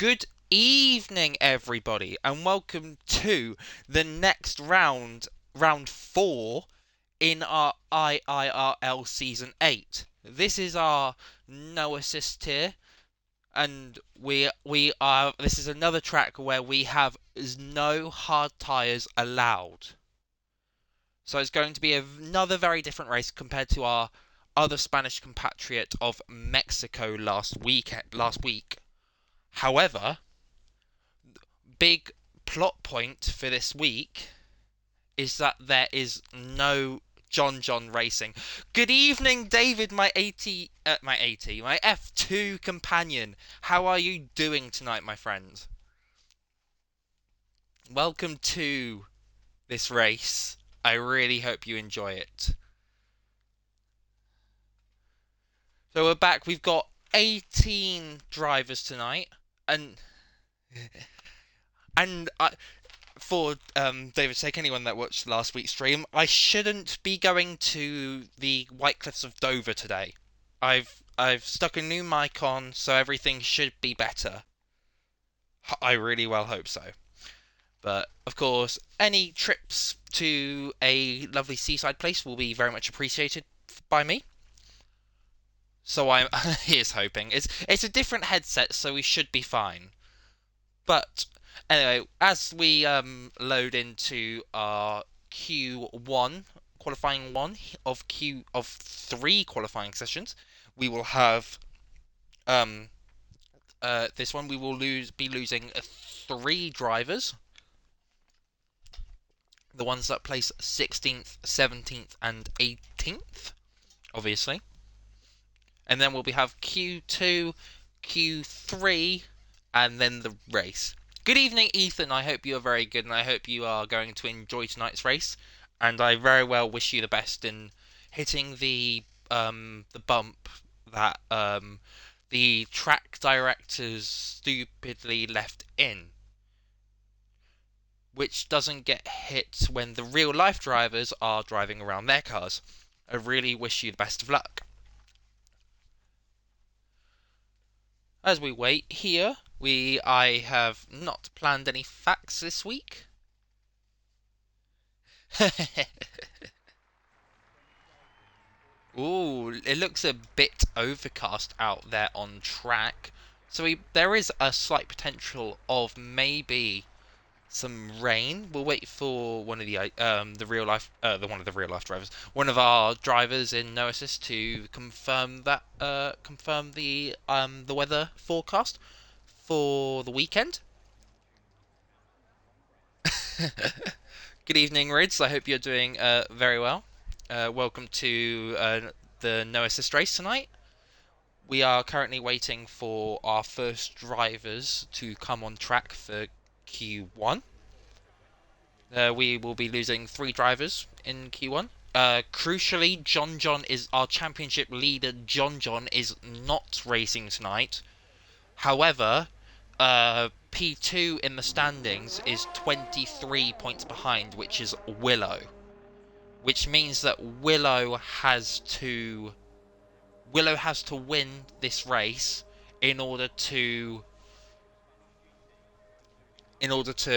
Good evening, everybody, and welcome to the next round, round 4 in our IIRL Season 8. This is our no assist tier, and this is another track where we have no hard tyres allowed. So it's going to be another very different race compared to our other Spanish compatriot of Mexico last week. However, big plot point for this week is that there is no John racing. Good evening, David, my F2 companion. How are you doing tonight, my friend? Welcome to this race. I really hope you enjoy it. So we're back. We've got 18 drivers tonight, and for David's sake, anyone that watched last week's stream, I shouldn't be going to the White Cliffs of Dover today. I've stuck a new mic on, so everything should be better. I really well hope so. But of course, any trips to a lovely seaside place will be very much appreciated by me. So I'm here's hoping. It's a different headset, so we should be fine. But anyway, as we load into our Q1 qualifying one of 3 qualifying sessions, we will have this one. We will be losing 3 drivers. The ones that place 16th, 17th, and 18th, obviously. And then we'll have Q2, Q3, and then the race. Good evening, Ethan. I hope you are very good, and I hope you are going to enjoy tonight's race. And I very well wish you the best in hitting the bump that the track directors stupidly left in, which doesn't get hit when the real life drivers are driving around their cars. I really wish you the best of luck. As we wait here, I have not planned any facts this week. Ooh, it looks a bit overcast out there on track. So there is a slight potential of maybe some rain. We'll wait for one of the real life one of the real life drivers, one of our drivers in no assist to confirm that confirm the weather forecast for the weekend. Good evening, Rids. I hope you're doing very well. Welcome to the no assist race tonight. We are currently waiting for our first drivers to come on track for Q1. We will be losing 3 drivers in Q1. Crucially, John is our championship leader. John is not racing tonight. However, P2 in the standings is 23 points behind, which is Willow. Which means that Willow has to win this race in order to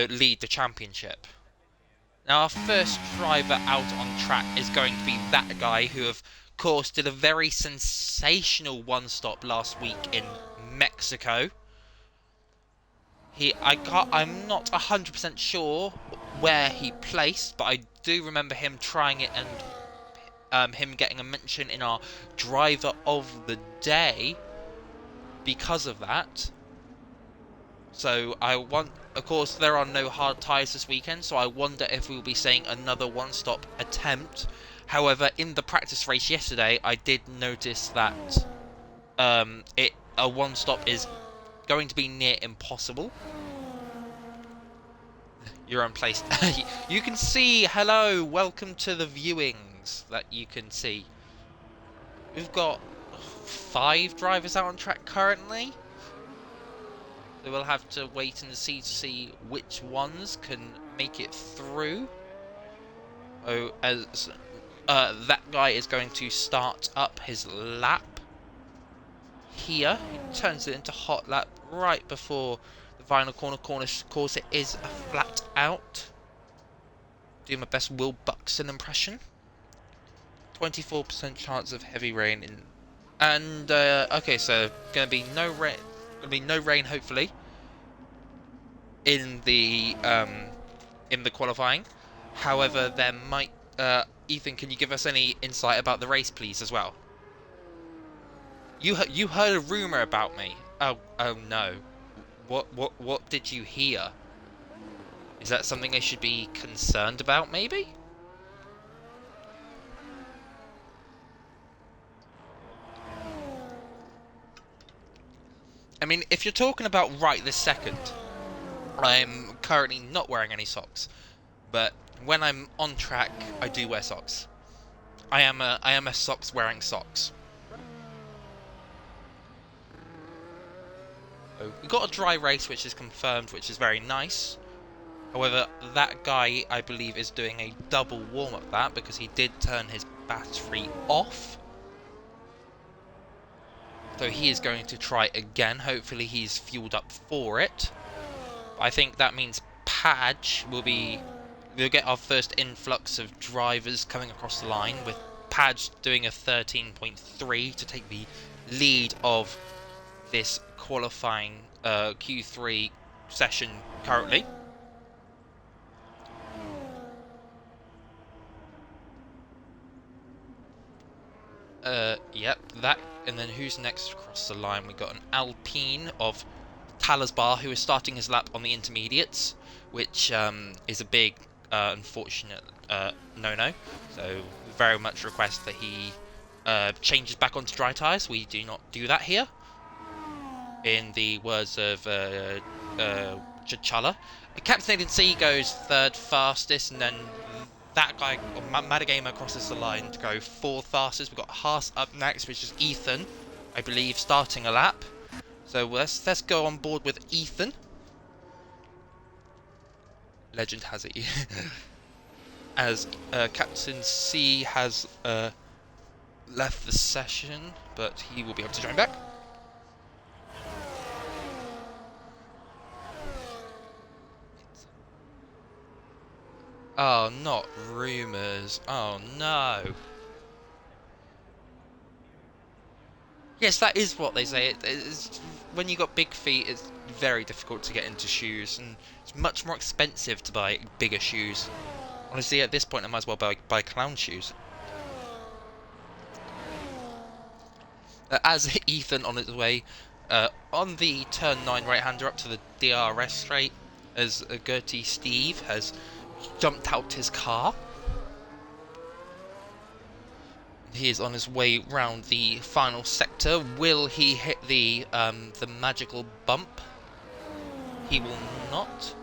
lead the championship. Now, our first driver out on track is going to be that guy who, of course, did a very sensational one-stop last week in Mexico. I'm not 100% sure where he placed, but I do remember him trying it and him getting a mention in our driver of the day because of that. So of course, there are no hard tyres this weekend, so I wonder if we'll be seeing another one-stop attempt. However, in the practice race yesterday, I did notice that a one-stop is going to be near impossible. You're unplaced. You can see, hello, welcome to the viewings that you can see. We've got 5 drivers out on track currently. So we'll have to wait and see which ones can make it through. Oh, as that guy is going to start up his lap. here. He turns it into hot lap right before the final corner. Of course, it is a flat out. Do my best Will Buxton impression. 24% chance of heavy rain in, and okay, so gonna be no rain. Gonna be no rain, hopefully, in the qualifying. However, there might. Ethan, can you give us any insight about the race, please, as well? You heard a rumor about me. Oh no. What did you hear? Is that something I should be concerned about, maybe? I mean, if you're talking about right this second, I'm currently not wearing any socks. But when I'm on track, I do wear socks. I am a socks wearing socks. So we got a dry race, which is confirmed, which is very nice. However, that guy, I believe, is doing a double warm-up that because he did turn his battery off. So he is going to try again. Hopefully he's fueled up for it. I think that means Padge we'll get our first influx of drivers coming across the line, with Padge doing a 13.3 to take the lead of this qualifying Q3 session currently. Yep, that, and then who's next across the line? We got an Alpine of Talasbar, who is starting his lap on the intermediates, which is a big unfortunate no-no. So we very much request that he changes back onto dry tyres. We do not do that here. In the words of Chichala. Captain Aiden C goes third fastest, and then that guy, Madagamer, crosses the line to go fourth fastest. We've got Haas up next, which is Ethan, I believe, starting a lap. So let's go on board with Ethan. Legend has it. As Captain C has left the session, but he will be able to join back. Oh, not rumours. Oh no. Yes, that is what they say. It's, when you got big feet, it's very difficult to get into shoes, and it's much more expensive to buy bigger shoes. Honestly, at this point, I might as well buy clown shoes. As Ethan on his way on the turn 9 right-hander up to the DRS straight, as Gertie Steve has jumped out his car. He is on his way round the final sector. Will he hit the magical bump? He will not,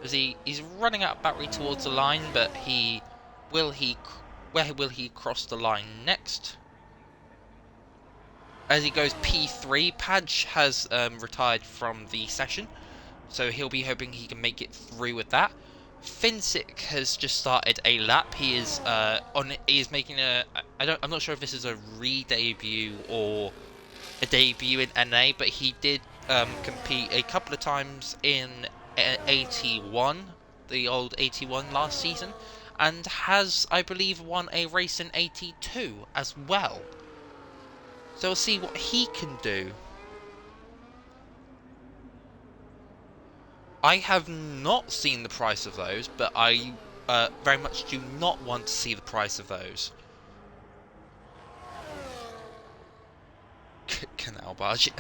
as he's running out of battery towards the line. But where will he cross the line next? As he goes P3, Padge has retired from the session, so he'll be hoping he can make it through with that. FFinsicc has just started a lap. He is making a. I'm not sure if this is a re-debut or a debut in NA, but he did compete a couple of times in 81, the old 81 last season, and has, I believe, won a race in 82 as well. So we'll see what he can do. I have not seen the price of those, but I very much do not want to see the price of those. Canal barge.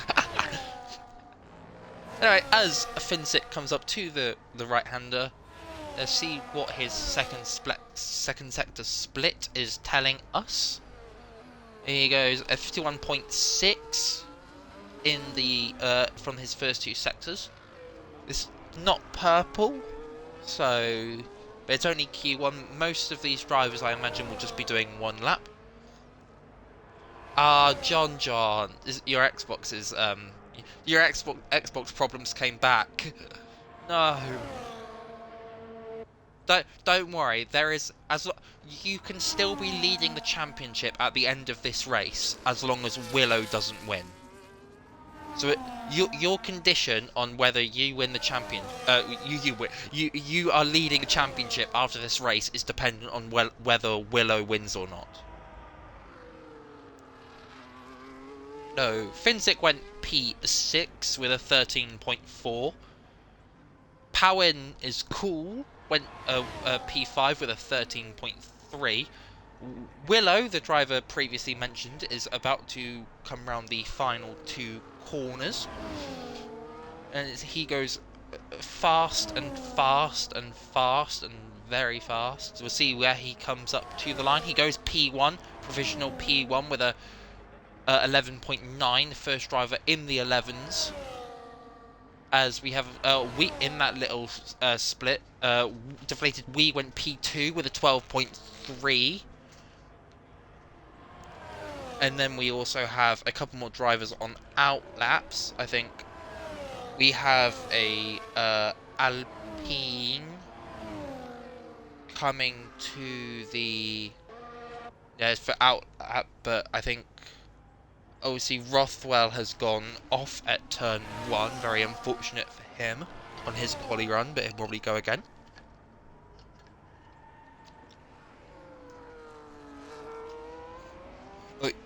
Anyway, as FFinsicc comes up to the right-hander, let's see what his second sector split is telling us. Here he goes, a 51.6 in the from his first two sectors. It's not purple, so but it's only Q1. Most of these drivers, I imagine, will just be doing one lap. John, your Xbox is your Xbox problems came back. No. Don't worry. There is you can still be leading the championship at the end of this race as long as Willow doesn't win. So your condition on whether you win the champion, you are leading the championship after this race is dependent on whether Willow wins or not. No, FFinsicc went P6 with a 13.4. Powin is cool, went P5 with a 13.3. Willow, the driver previously mentioned, is about to come round the final 2 corners. And he goes fast and fast and fast and very fast. So we'll see where he comes up to the line. He goes P1, provisional P1 with a 11.9, the first driver in the 11s. As we have we in that little split, deflated we went P2 with a 12.3. And then we also have a couple more drivers on out laps. I think we have a Alpine coming to the for out lap, but I think obviously Rothwell has gone off at turn 1. Very unfortunate for him on his quali run, but he'll probably go again.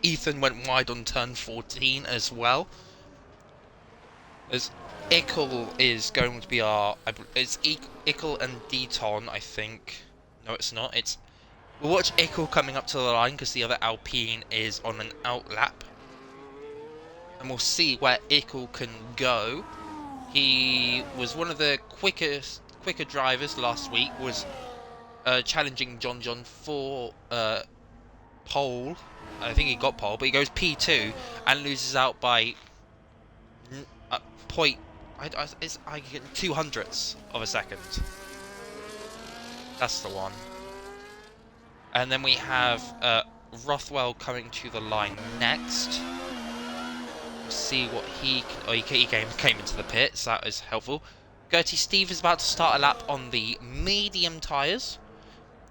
Ethan went wide on turn 14 as well. As Ickle is going to be our... It's Ickle and Deton, I think. No, it's not. We'll watch Ickle coming up to the line because the other Alpine is on an out lap. And we'll see where Ickle can go. He was one of the quicker drivers last week. Was challenging John for pole. I think he got pole, but he goes P2 and loses out by point. I get 200ths of a second. That's the one. And then we have Rothwell coming to the line next. See what he came into the pit, so that is helpful. Gertie Steve is about to start a lap on the medium tyres.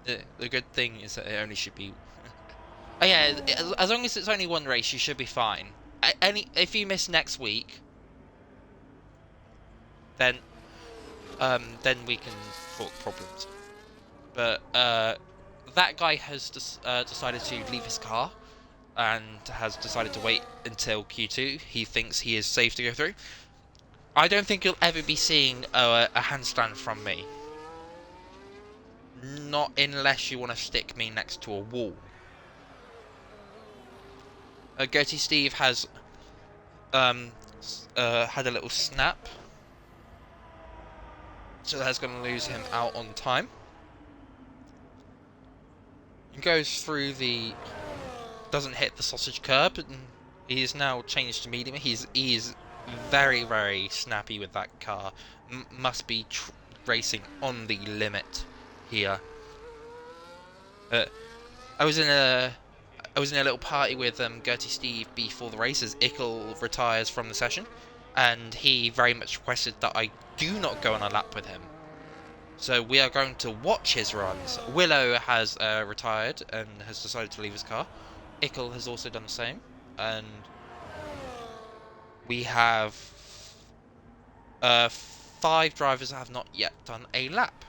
The good thing is that it only should be... Oh yeah, as long as it's only one race, you should be fine. If you miss next week, then we can talk problems. But that guy has decided to leave his car and has decided to wait until Q2. He thinks he is safe to go through. I don't think you'll ever be seeing a handstand from me. Not unless you want to stick me next to a wall. Gertie Steve has had a little snap, so that's going to lose him out on time. He goes through the... doesn't hit the sausage curb, and he is now changed to medium. He is very, very snappy with that car. Must be racing on the limit here. I was in a little party with Gertie Steve before the race as Ickle retires from the session, and he very much requested that I do not go on a lap with him. So we are going to watch his runs. Willow has retired and has decided to leave his car. Ickle has also done the same, and we have 5 drivers that have not yet done a lap.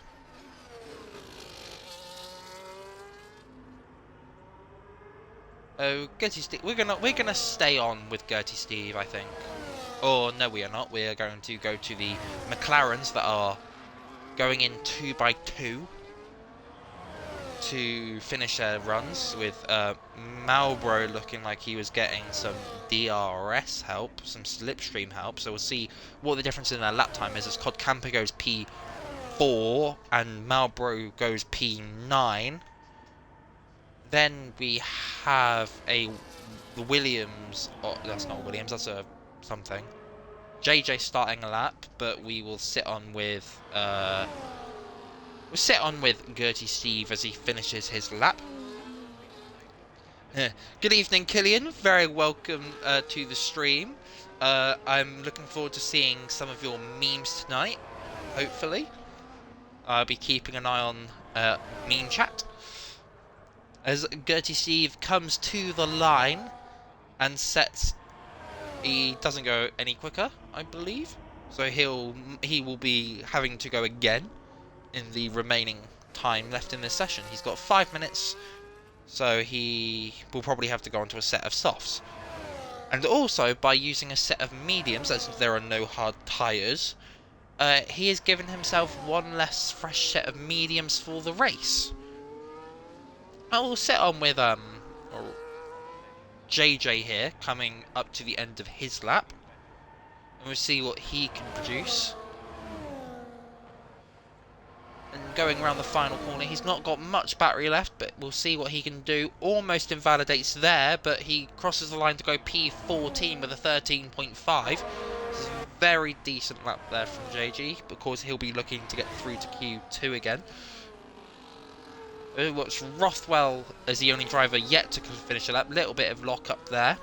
Oh, Gertie Steve, we're gonna stay on with Gertie Steve, I think. Or no, we are not. We are going to go to the McLarens that are going in 2x2 to finish their runs, with Marlboro looking like he was getting some DRS help, some slipstream help. So we'll see what the difference in their lap time is as Cod Camper goes P4 and Marlboro goes P9. Then we have the Williams. Oh, that's not Williams. That's a something. JJ starting a lap, but we will sit on with Gertie Steve as he finishes his lap. Good evening, Killian. Very welcome to the stream. I'm looking forward to seeing some of your memes tonight. Hopefully, I'll be keeping an eye on meme chat. As Gertie Steve comes to the line and sets he doesn't go any quicker, I believe. So he will be having to go again in the remaining time left in this session. He's got 5 minutes, so he will probably have to go onto a set of softs. And also, by using a set of mediums, as there are no hard tyres, he has given himself one less fresh set of mediums for the race. I will set on with JJ here, coming up to the end of his lap. And we'll see what he can produce. And going around the final corner, he's not got much battery left, but we'll see what he can do. Almost invalidates there, but he crosses the line to go P14 with a 13.5. This is a very decent lap there from JG, because he'll be looking to get through to Q2 again. Watch Rothwell as the only driver yet to finish a lap. Little bit of lock up there.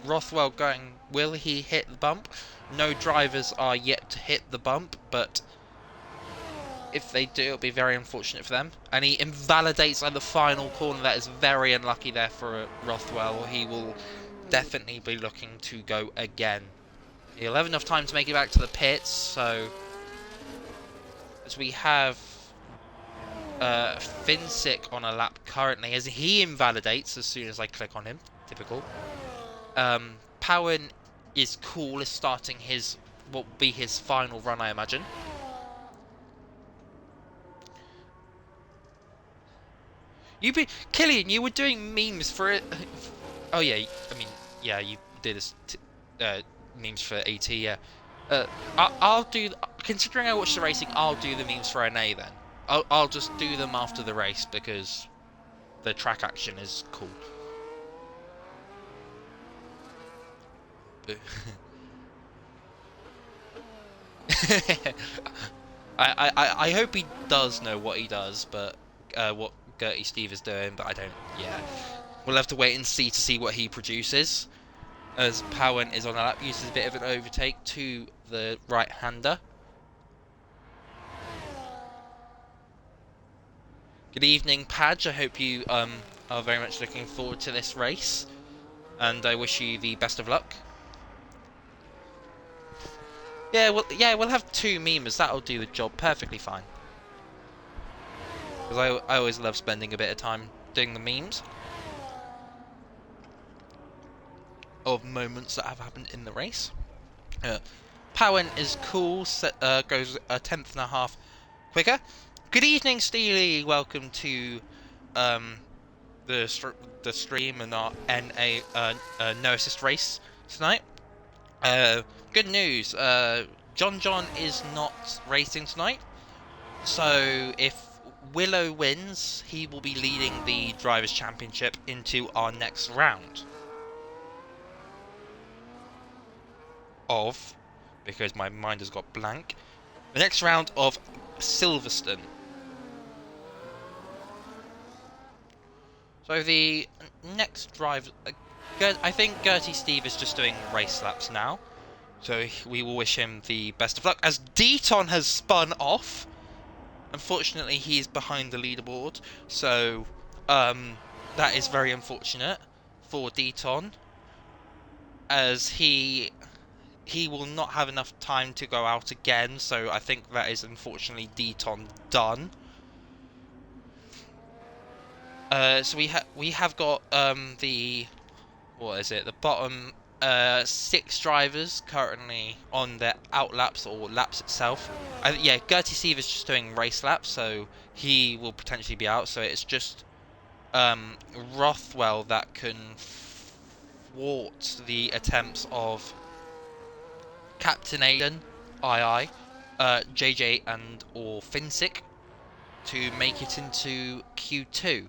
Rothwell going, will he hit the bump? No drivers are yet to hit the bump, but if they do, it'll be very unfortunate for them. And he invalidates at the final corner. That is very unlucky there for Rothwell. He will definitely be looking to go again. He'll have enough time to make it back to the pits, so as we have FFinsicc on a lap currently, as he invalidates as soon as I click on him. Typical. Powen is cool, is starting his, what will be his final run, I imagine. Killian, you were doing memes for it. Oh yeah, I mean, yeah, you did this memes for AT, yeah. I'll do, considering I watched the racing, I'll do the memes for NA then. I'll just do them after the race because the track action is cool. I hope he does know what he does, but what Gertie Steve is doing, but I don't. Yeah, we'll have to wait and see to see what he produces. As Powen is on a lap, uses a bit of an overtake to the right-hander. Good evening, Padge. I hope you are very much looking forward to this race, and I wish you the best of luck. Yeah, we'll have 2 memers. That'll do the job perfectly fine. Because I always love spending a bit of time doing the memes of moments that have happened in the race. Powen is cool. Goes a 10th.5 quicker. Good evening, Steely. Welcome to the stream and our NA no assist race tonight. Good news, John is not racing tonight, so if Willow wins, he will be leading the Drivers' Championship into our next round of, because my mind has got blank, the next round of Silverstone. So the next drive, I think Gertie Steve is just doing race laps now. So we will wish him the best of luck. As Deaton has spun off, unfortunately he's behind the leaderboard. So that is very unfortunate for Deaton, as he will not have enough time to go out again. So I think that is unfortunately Deaton done. So we have got the, what is it? The bottom 6 drivers currently on their out laps or laps itself. Yeah, Gertie Steve is just doing race laps, so he will potentially be out. So it's just Rothwell that can thwart the attempts of Captain Aiden, II, JJ and or FFinsicc to make it into Q2.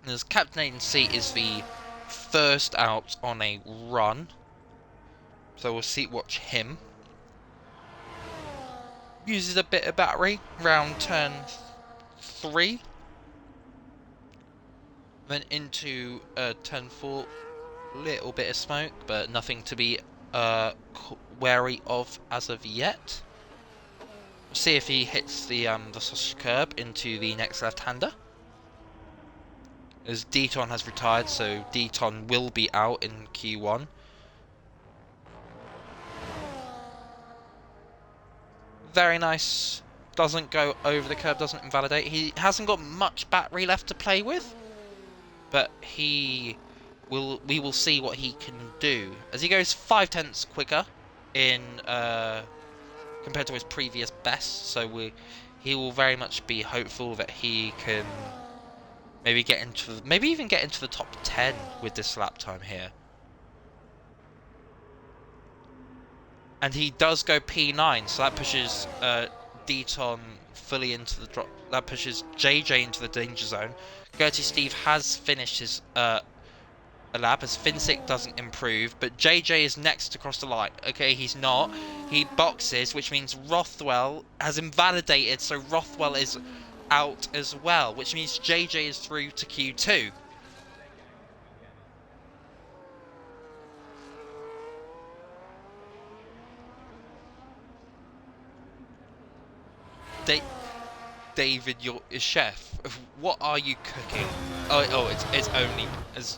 As Captain Aiden C is the first out on a run, so we'll watch him. Uses a bit of battery round turn 3, then into turn 4, little bit of smoke, but nothing to be wary of as of yet. See if he hits the sausage curb into the next left-hander. As Deton has retired, so Deton will be out in Q1. Very nice. Doesn't go over the curb, doesn't invalidate. He hasn't got much battery left to play with, but we will see what he can do as he goes 5/10 quicker in compared to his previous best. So he will very much be hopeful that he can maybe even get into the top 10 with this lap time here. And he does go P9, so that pushes Deton fully into the drop. That pushes JJ into the danger zone. Gertie Steve has finished his lap as FFinsicc doesn't improve, but JJ is next to cross the line. Okay, he's not. He boxes, which means Rothwell has invalidated, so Rothwell is out as well, which means JJ is through to Q2. David, you're a chef. What are you cooking? Oh, it's only as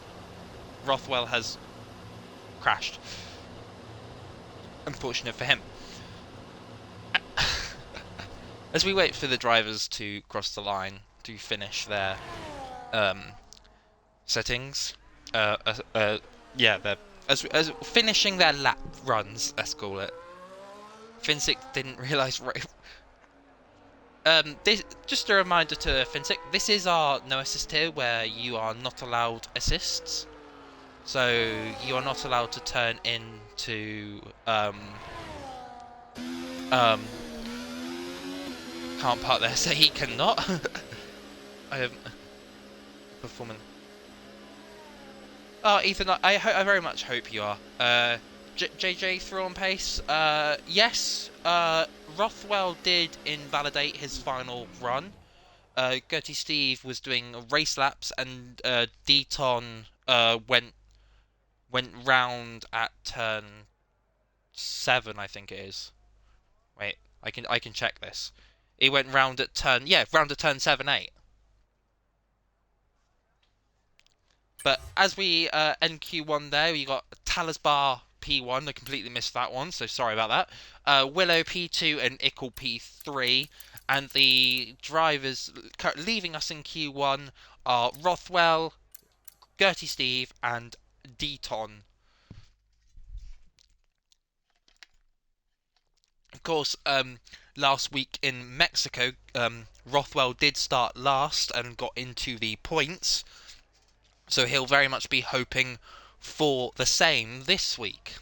Rothwell has crashed. Unfortunate for him. As we wait for the drivers to cross the line to finish their settings, yeah, they're as finishing their lap runs, let's call it. FFinsicc didn't realise. This, just a reminder to FFinsicc, this is our no assist tier where you are not allowed assists. So you are not allowed to turn into can't park there, so he cannot. I am performing. Oh, Ethan, I very much hope you are. JJ through on pace. Yes. Rothwell did invalidate his final run. Gertie Steve was doing race laps, and Deton went round at turn 7, I think it is. Wait, I can check this. It went round at turn 7-8. But as we end Q1 there, we got Talisbar P1. I completely missed that one, so sorry about that. Willow P2 and Ickle P3. And the drivers leaving us in Q1 are Rothwell, Gertie Steve, and Deton. Of course, last week in Mexico, Rothwell did start last and got into the points. So he'll very much be hoping for the same this week.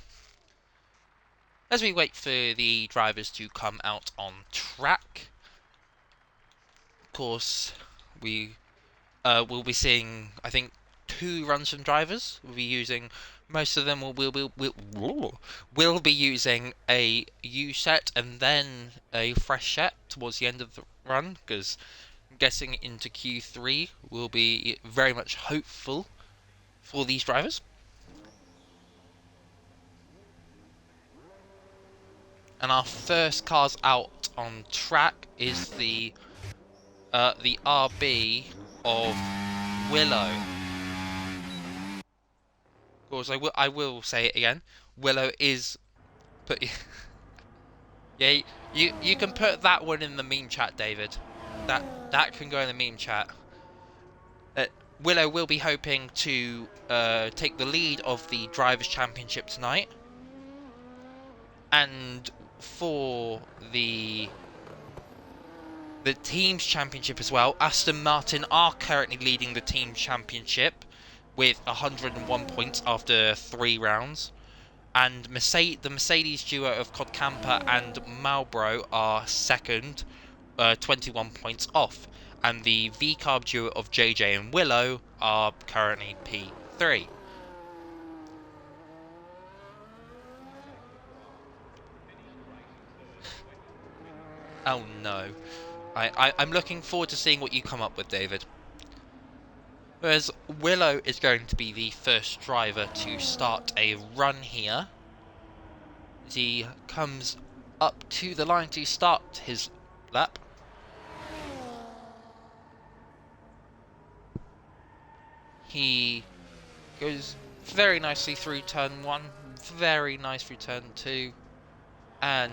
As we wait for the drivers to come out on track, of course, we will be seeing, I think, 2 runs from drivers. We'll be using, most of them will be using a U set and then a fresh set towards the end of the run, because getting into Q3 will be very much hopeful for these drivers. And our first cars out on track is the RB of Willow. Of course, I will say it again. Willow is yeah, you can put that one in the meme chat, David. That can go in the meme chat. Willow will be hoping to take the lead of the Drivers' Championship tonight. And for the Teams Championship as well, Aston Martin are currently leading the Team Championship with 101 points after 3 rounds. And the Mercedes duo of Kodkamper and Marlboro are second, 21 points off. And the V-Carb duo of JJ and Willow are currently P3. Oh no. I'm looking forward to seeing what you come up with, David. Whereas Willow is going to be the first driver to start a run here. He comes up to the line to start his lap. He goes very nicely through turn 1, very nice through turn 2, and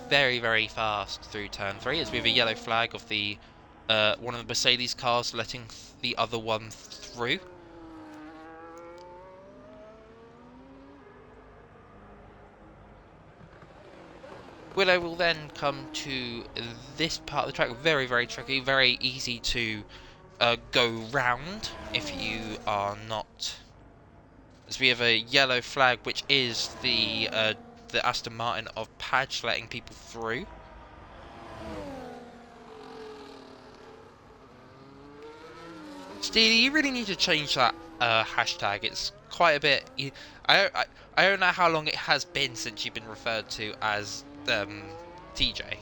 very, very fast through turn 3, as we have a yellow flag of the one of the Mercedes cars letting the other one through. Willow will then come to this part of the track, very, very tricky, very easy to go round if you are not. As we have a yellow flag, which is the Aston Martin of Padge letting people through. Steely, you really need to change that hashtag. It's quite a bit. I don't know how long it has been since you've been referred to as TJ.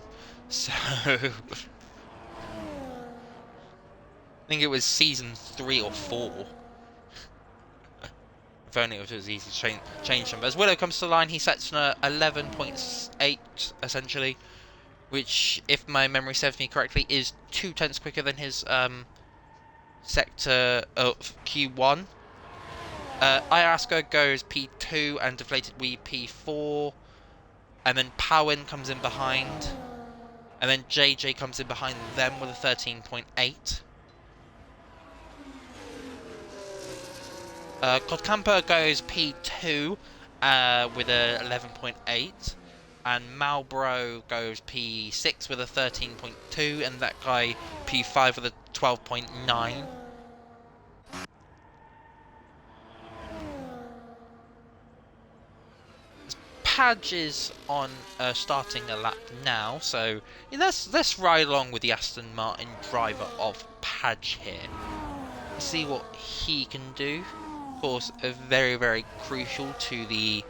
So I think it was season 3 or 4. If only it was easy to change them. But as Willow comes to the line, he sets an 11.8 essentially, which, if my memory serves me correctly, is 2 tenths quicker than his sector of Q1. Ayahuasca goes P2 and Deflated Wee P4, and then Powin comes in behind, and then JJ comes in behind them with a 13.8. Kodkampa goes P2 with a 11.8, and Malbro goes P6 with a 13.2, and that guy P5 with a 12.9. Padge is on starting a lap now, so yeah, let's ride along with the Aston Martin driver of Padge here. See what he can do. Of course, very, very crucial to the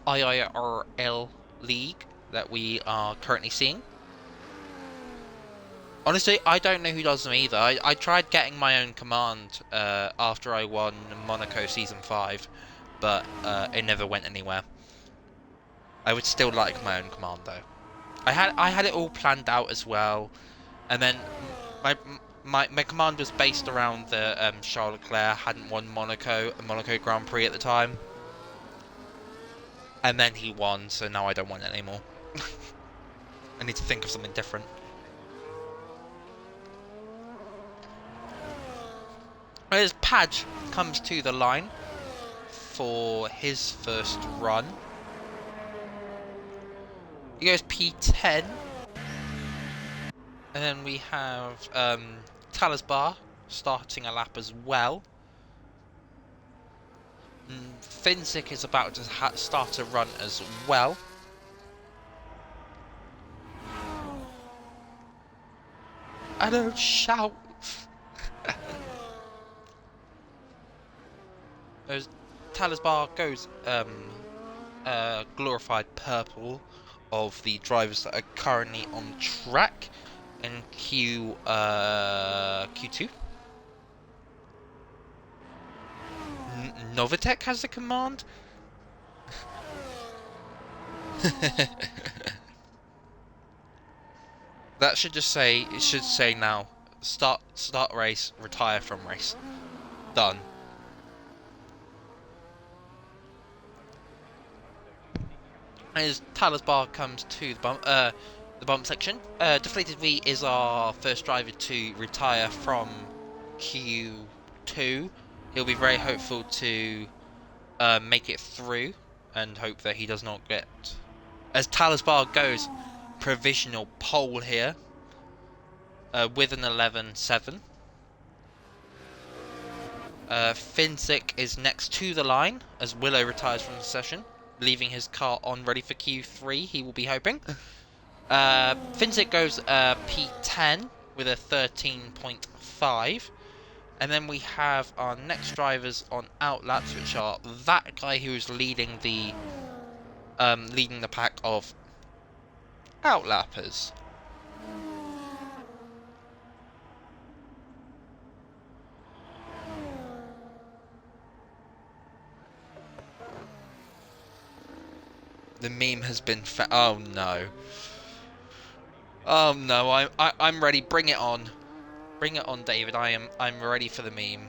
IIRL league that we are currently seeing. Honestly, I don't know who does them either. I tried getting my own command after I won Monaco Season 5, but it never went anywhere. I would still like my own command, though. I had it all planned out as well, and then my command was based around the Charles Leclerc hadn't won Monaco Grand Prix at the time. And then he won, so now I don't want it anymore. I need to think of something different. As Padge comes to the line for his first run, he goes P10, and then we have Talasbar starting a lap as well. FFinsicc is about to start a run as well. I don't shout. As Talasbar goes glorified purple of the drivers that are currently on track in Q2. Novatech has the command. That should just say, it should say now, start race, retire from race. Done. As Talasbar comes to the bump section, Deflated V is our first driver to retire from Q2. He'll be very hopeful to make it through and hope that he does not get... As Talasbar goes, provisional pole here with an 11.7. FFinsicc is next to the line as Willow retires from the session, leaving his car on ready for Q3, he will be hoping. FFinsicc goes P10 with a 13.5. And then we have our next drivers on outlaps, which are that guy who's leading the pack of outlappers. The meme has been oh no. Oh no, I'm ready. Bring it on. Bring it on, David. I'm ready for the meme.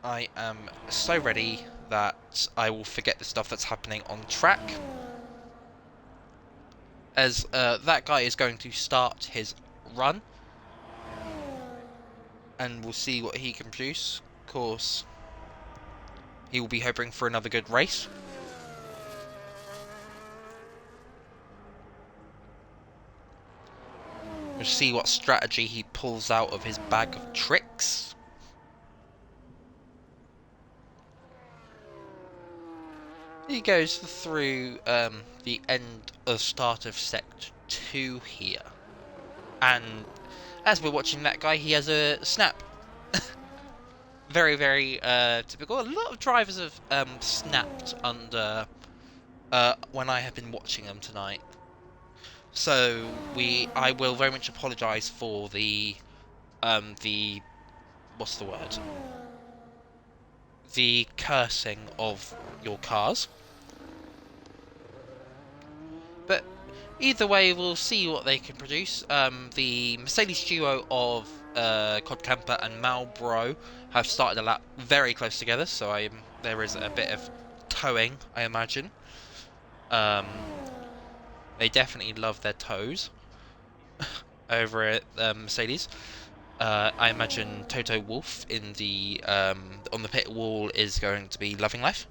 I am so ready that I will forget the stuff that's happening on track. As that guy is going to start his run. And we'll see what he can produce. Of course, he will be hoping for another good race. We'll see what strategy he pulls out of his bag of tricks. He goes through the end of start of Sector 2 here. And as we're watching that guy, he has a snap. Very, very typical. A lot of drivers have snapped under when I have been watching them tonight. So I will very much apologise for the what's the word? The cursing of your cars. But either way, we'll see what they can produce. The Mercedes duo of Cod Camper and Marlboro have started a lap very close together, so there is a bit of towing, I imagine. They definitely love their toes over at Mercedes. I imagine Toto Wolff in the on the pit wall is going to be loving life.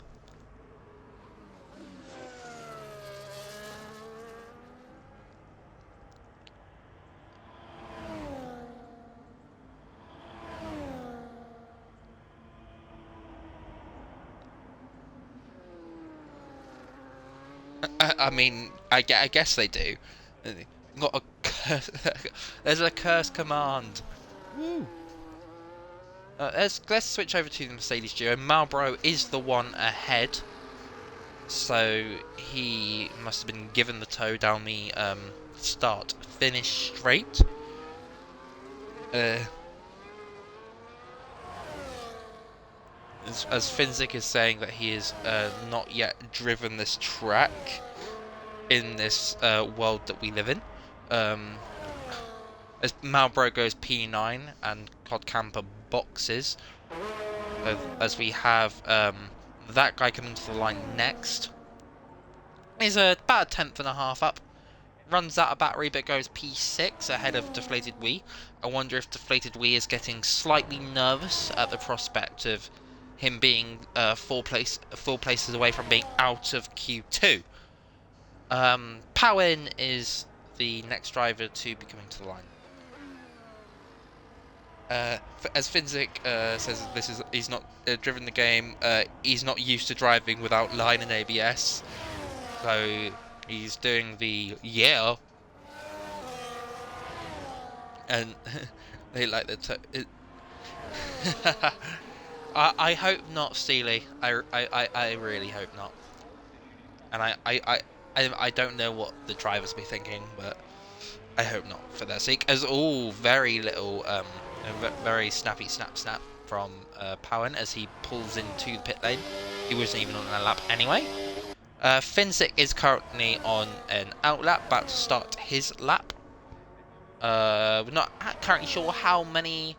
I mean, I guess they do. Got a curse. There's a curse command. Woo. Let's switch over to the Mercedes duo. Marlboro is the one ahead, so he must have been given the tow down the start-finish straight. As FFinsicc is saying that he is not yet driven this track in this world that we live in. As Marlboro goes P9 and Cod Camper boxes, as we have that guy coming to the line next. He's about a tenth and a half up. Runs out of battery but goes P6 ahead of Deflated Wee. I wonder if Deflated Wee is getting slightly nervous at the prospect of him being four places away from being out of Q2. Powin is the next driver to be coming to the line. As FFinsicc says, he's not driven the game. He's not used to driving without line and ABS, so he's doing the yeah. And they like the I hope not, Steely. I really hope not. And I don't know what the drivers be thinking, but I hope not for their sake. As all very little very snappy snap from Powin as he pulls into the pit lane. He wasn't even on a lap anyway. FFinsicc is currently on an out lap, about to start his lap. We're not currently sure how many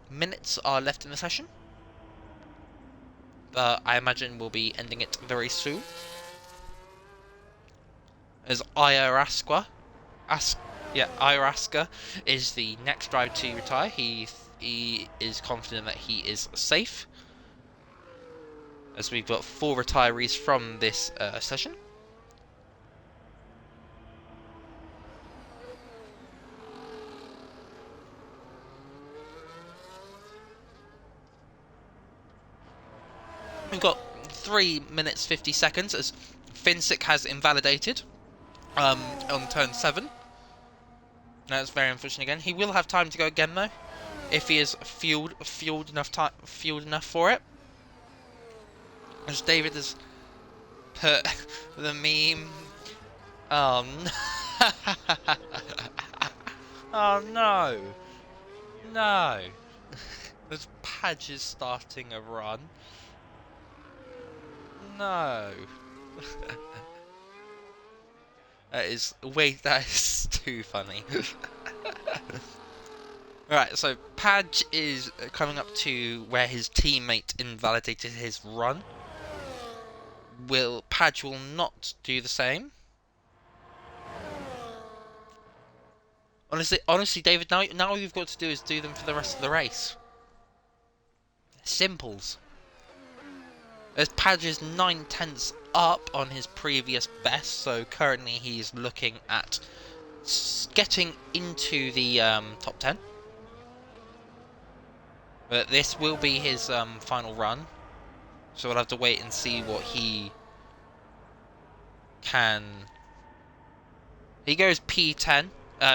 minutes are left in the session, but I imagine we'll be ending it very soon. As IIRL is the next driver to retire. He is confident that he is safe, as we've got 4 retirees from this session. We've got 3 minutes 50 seconds as FFinsicc has invalidated on turn 7. That's very unfortunate again. He will have time to go again though, if he is fueled enough for it. As David has put the meme. Oh no! Oh no! No! As Padge is starting a run. No! That is too funny. Right, so Padge is coming up to where his teammate invalidated his run. Padge will not do the same. Honestly, David, now all you've got to do is do them for the rest of the race. Simples. As Padge is 9/10 up on his previous best, so currently he's looking at getting into the top 10. But this will be his final run, so we'll have to wait and see what he can. He goes P10,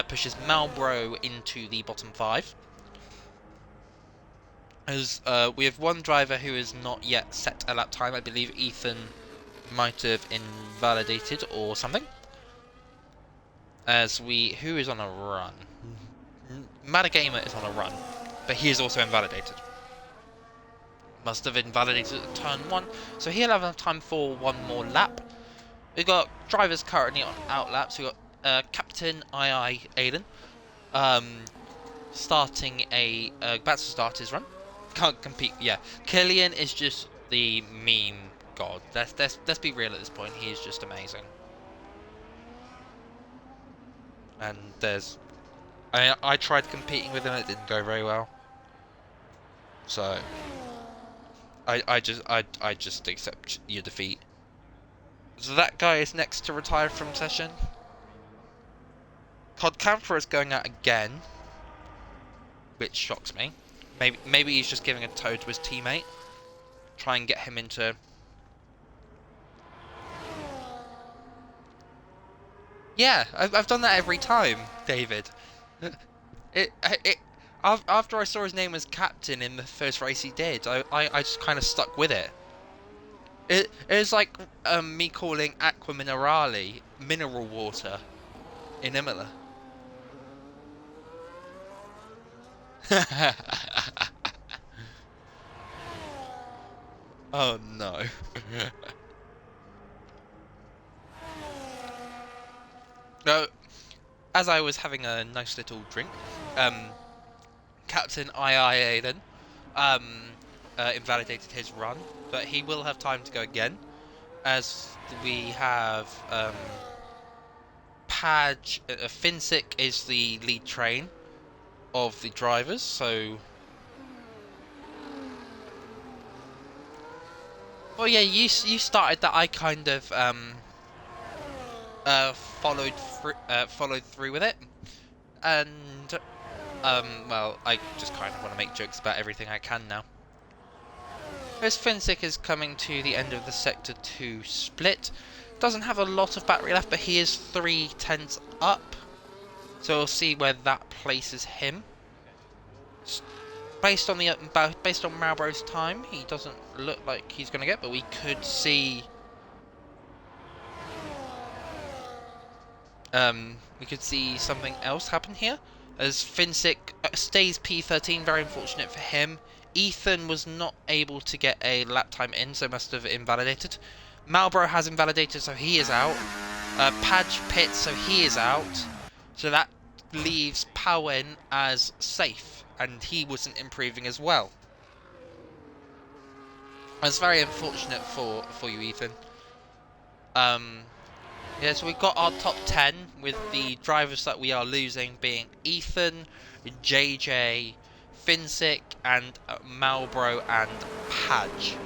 pushes Marlboro into the bottom 5. As we have one driver who has not yet set a lap time. I believe Ethan might have invalidated or something. Who is on a run? Madagamer is on a run, but he is also invalidated. Must have invalidated at turn 1, so he'll have enough time for one more lap. We've got drivers currently on out laps. We've got Captain II Aiden starting about to start his run. Can't compete. Yeah, Killian is just the meme god. Let's be real at this point. He is just amazing. And I tried competing with him. It didn't go very well. So I just accept your defeat. So that guy is next to retire from session. Cod Camper is going out again, which shocks me. Maybe he's just giving a toe to his teammate. Try and get him into. Yeah, I've done that every time, David. After I saw his name as captain in the first race he did, I just kind of stuck with it. It was like me calling Aqua Minerale mineral water in Imola. Oh no. No, as I was having a nice little drink, Captain II then invalidated his run, but he will have time to go again, as we have Padge. FFinsicc is the lead train of the drivers, so. Well, yeah, you started that. I kind of followed through with it, and well, I just kind of want to make jokes about everything I can now. FFinsicc is coming to the end of the Sector 2 split. Doesn't have a lot of battery left, but he is 3/10 up, so we'll see where that places him. Based on Marlboro's time, he doesn't look like he's going to get, but we could see. We could see something else happen here, as FFinsicc stays P13. Very unfortunate for him. Ethan was not able to get a lap time in, so must have invalidated. Marlboro has invalidated, so he is out. Padge pits, so he is out. So that leaves Powen as safe, and he wasn't improving as well. That's very unfortunate for you, Ethan. Yeah, so we've got our top 10 with the drivers that we are losing being Ethan, JJ, FFinsicc, and Marlboro and Padge.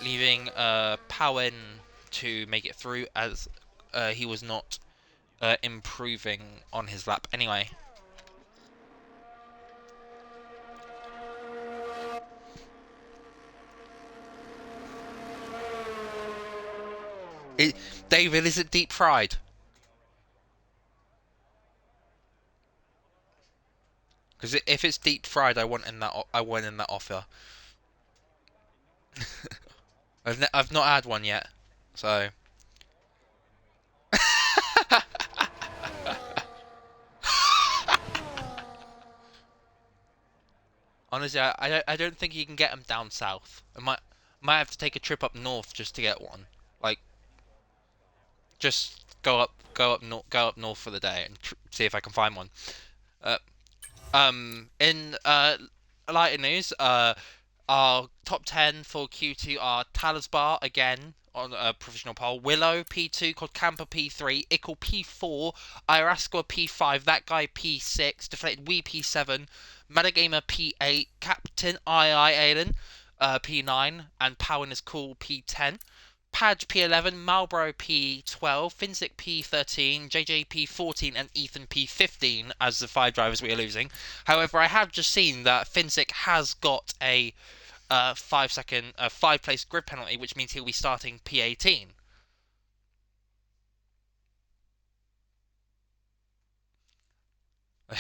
Leaving Powen to make it through, as he was not improving on his lap anyway. David, is it deep fried? Because if it's deep fried, I want in that offer. I've not had one yet, so. Honestly, I don't think you can get them down south. Might have to take a trip up north just to get one. Like, just go up north for the day and see if I can find one. Uh, in lighter news, our top 10 for Q2 are Talasbar again on a provisional poll, Willow P2, Camper P3, Ickle P4, Irasqua P5, That Guy P6, Deflated Wee P7, Metagamer P8, Captain II Aiden P9, and Powen is Cool P10. Padge P11, Marlboro P12, FFinsicc P13, JJ P14, and Ethan P15 as the 5 drivers we are losing. However, I have just seen that FFinsicc has got a 5 place grid penalty, which means he'll be starting P18.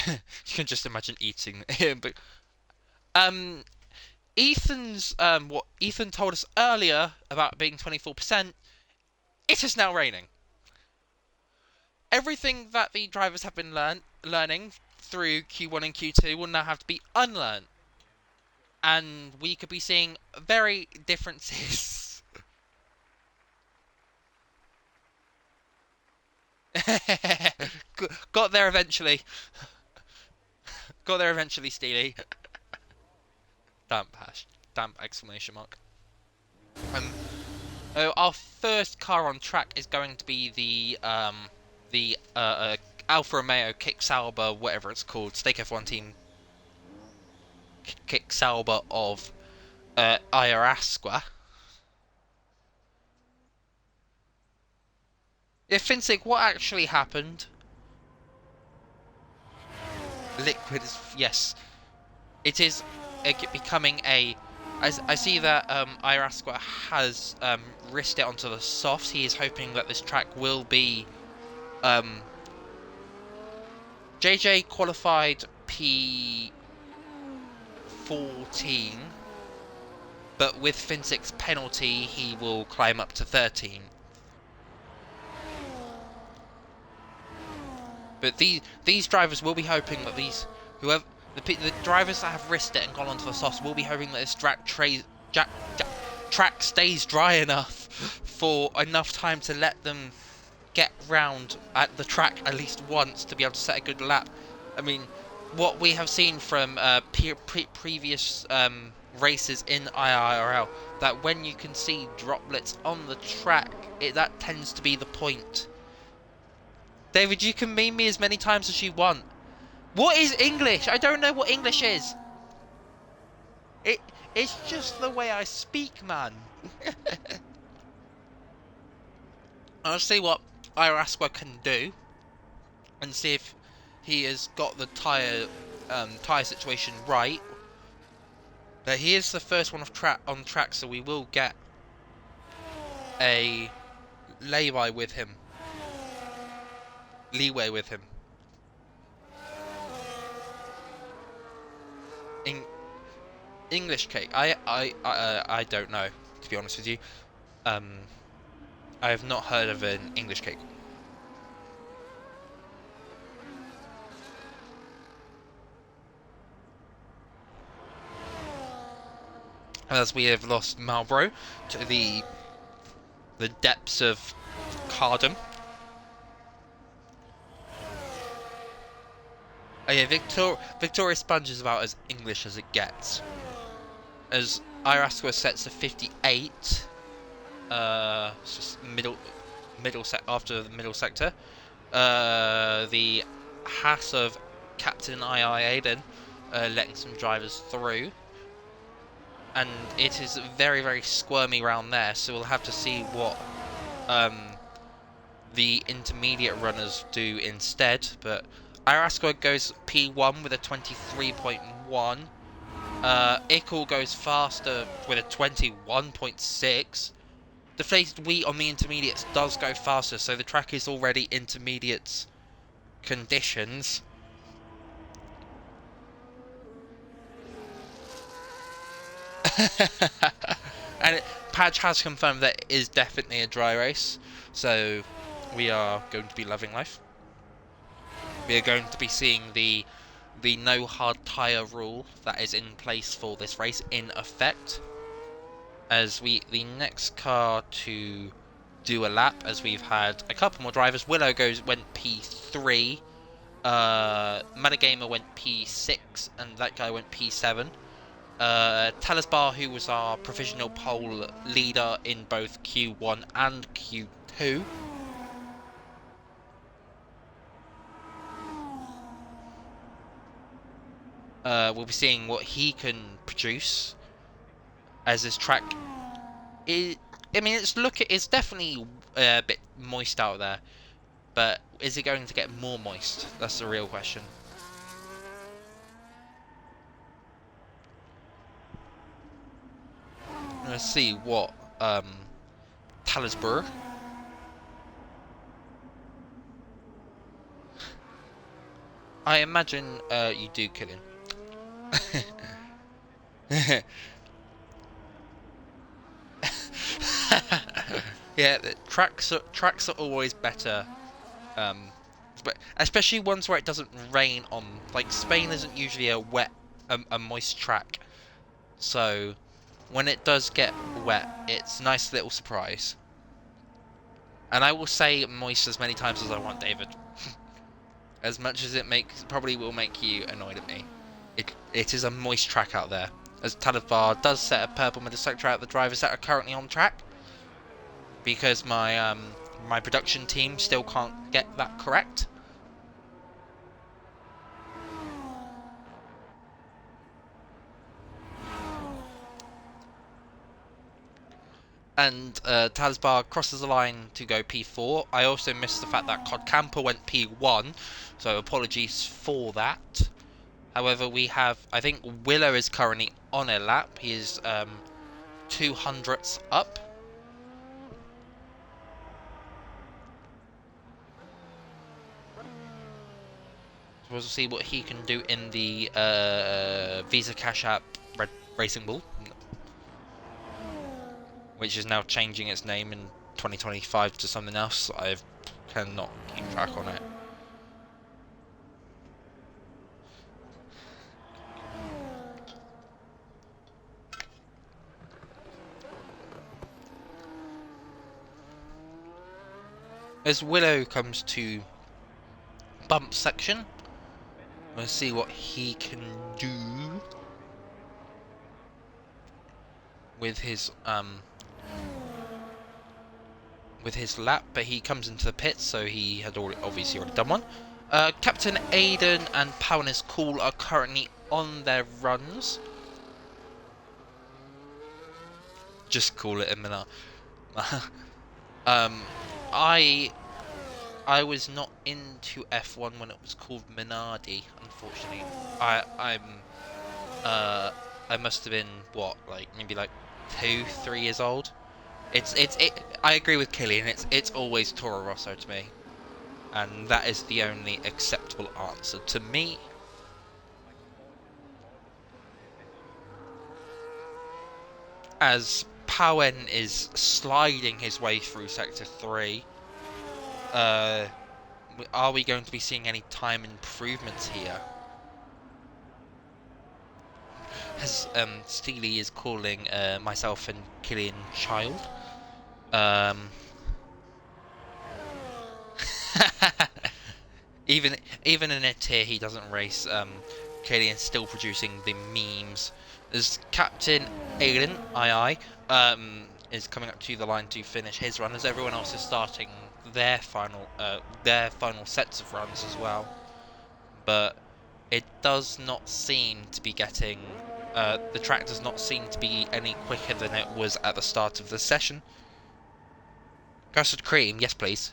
You can just imagine eating him. But um, what Ethan told us earlier about being 24%, it is now raining. Everything that the drivers have been learning through Q1 and Q2 will now have to be unlearned. And we could be seeing very differences. Got there eventually. Got there eventually, Steely. Damp hash. Damp exclamation mark. Our first car on track is going to be the Alfa Romeo Kick Sauber, whatever it's called, Stake F1 team Kick Sauber of IIRL. Yeah, FFinsicc, what actually happened? Liquid is, yes. It is becoming a... I see that IIRL has risked it onto the softs. He is hoping that this track will be... JJ qualified P14, but with FFinsicc's penalty, he will climb up to 13. But these drivers will be hoping that the drivers that have risked it and gone onto the softs will be hoping that this track stays dry enough for enough time to let them get round at the track at least once to be able to set a good lap. I mean, what we have seen from previous races in IIRL, that when you can see droplets on the track, that tends to be the point. David, you can meme me as many times as you want. What is English? I don't know what English is. It's just the way I speak, man. I'll see what IIRL can do, and see if he has got the tyre situation right. But he is the first one on track, so we will get a leeway with him. English cake. I don't know, to be honest with you. I have not heard of an English cake. As we have lost Marlboro to the depths of Cardam. Oh yeah, Victoria Sponge is about as English as it gets. As IIRL sets to 58, it's just after the middle sector. The Haas of Captain II Aiden letting some drivers through, and it is very, very squirmy around there. So we'll have to see what the intermediate runners do instead. But IIRL goes P1 with a 23.1. Ickle goes faster with a 21.6. Deflated Wheat on the intermediates does go faster, so the track is already intermediates conditions. And Padge has confirmed that it is definitely a dry race, so we are going to be loving life. We are going to be seeing the no hard tyre rule that is in place for this race in effect. as the next car to do a lap, as we've had a couple more drivers. Willow went P3, Metagamer went P6, and that guy went P7. Talisbar, who was our provisional pole leader in both Q1 and Q2, we'll be seeing what he can produce as this track is. I mean, it's definitely a bit moist out there, but is it going to get more moist? That's the real question. Let's see what Talisburg. I imagine you do kill him. Yeah, the tracks are always better, but especially ones where it doesn't rain on. Like Spain isn't usually a moist track, so when it does get wet, it's a nice little surprise. And I will say moist as many times as I want, David. As much as it probably will make you annoyed at me. It is a moist track out there. As Talisbar does set a purple middle sector out of the drivers that are currently on track. Because my my production team still can't get that correct. And Talisbar crosses the line to go P4. I also missed the fact that Cod Camper went P1, so apologies for that. However, we have, I think Willow is currently on a lap. He is 200ths up. So we'll see what he can do in the Visa Cash App Red Racing Bull, which is now changing its name in 2025 to something else. I cannot keep track on it. As Willow comes to bump section, we'll see what he can do with his lap, but he comes into the pits, so he had obviously already done one. Captain Aiden and Powen is Cool are currently on their runs. Just call it a minute. I was not into F1 when it was called Minardi, unfortunately. I must have been what, like maybe like 2-3 years old. I agree with Killian. It's always Toro Rosso to me, and that is the only acceptable answer to me. As Powen is sliding his way through Sector 3, are we going to be seeing any time improvements here? As Steely is calling myself and Killian child. Even in a tier he doesn't race, Killian's still producing the memes. As Captain Aiden, is coming up to the line to finish his run, as everyone else is starting their final sets of runs as well. But it does not seem to be getting, the track does not seem to be any quicker than it was at the start of the session. Custard cream, yes please.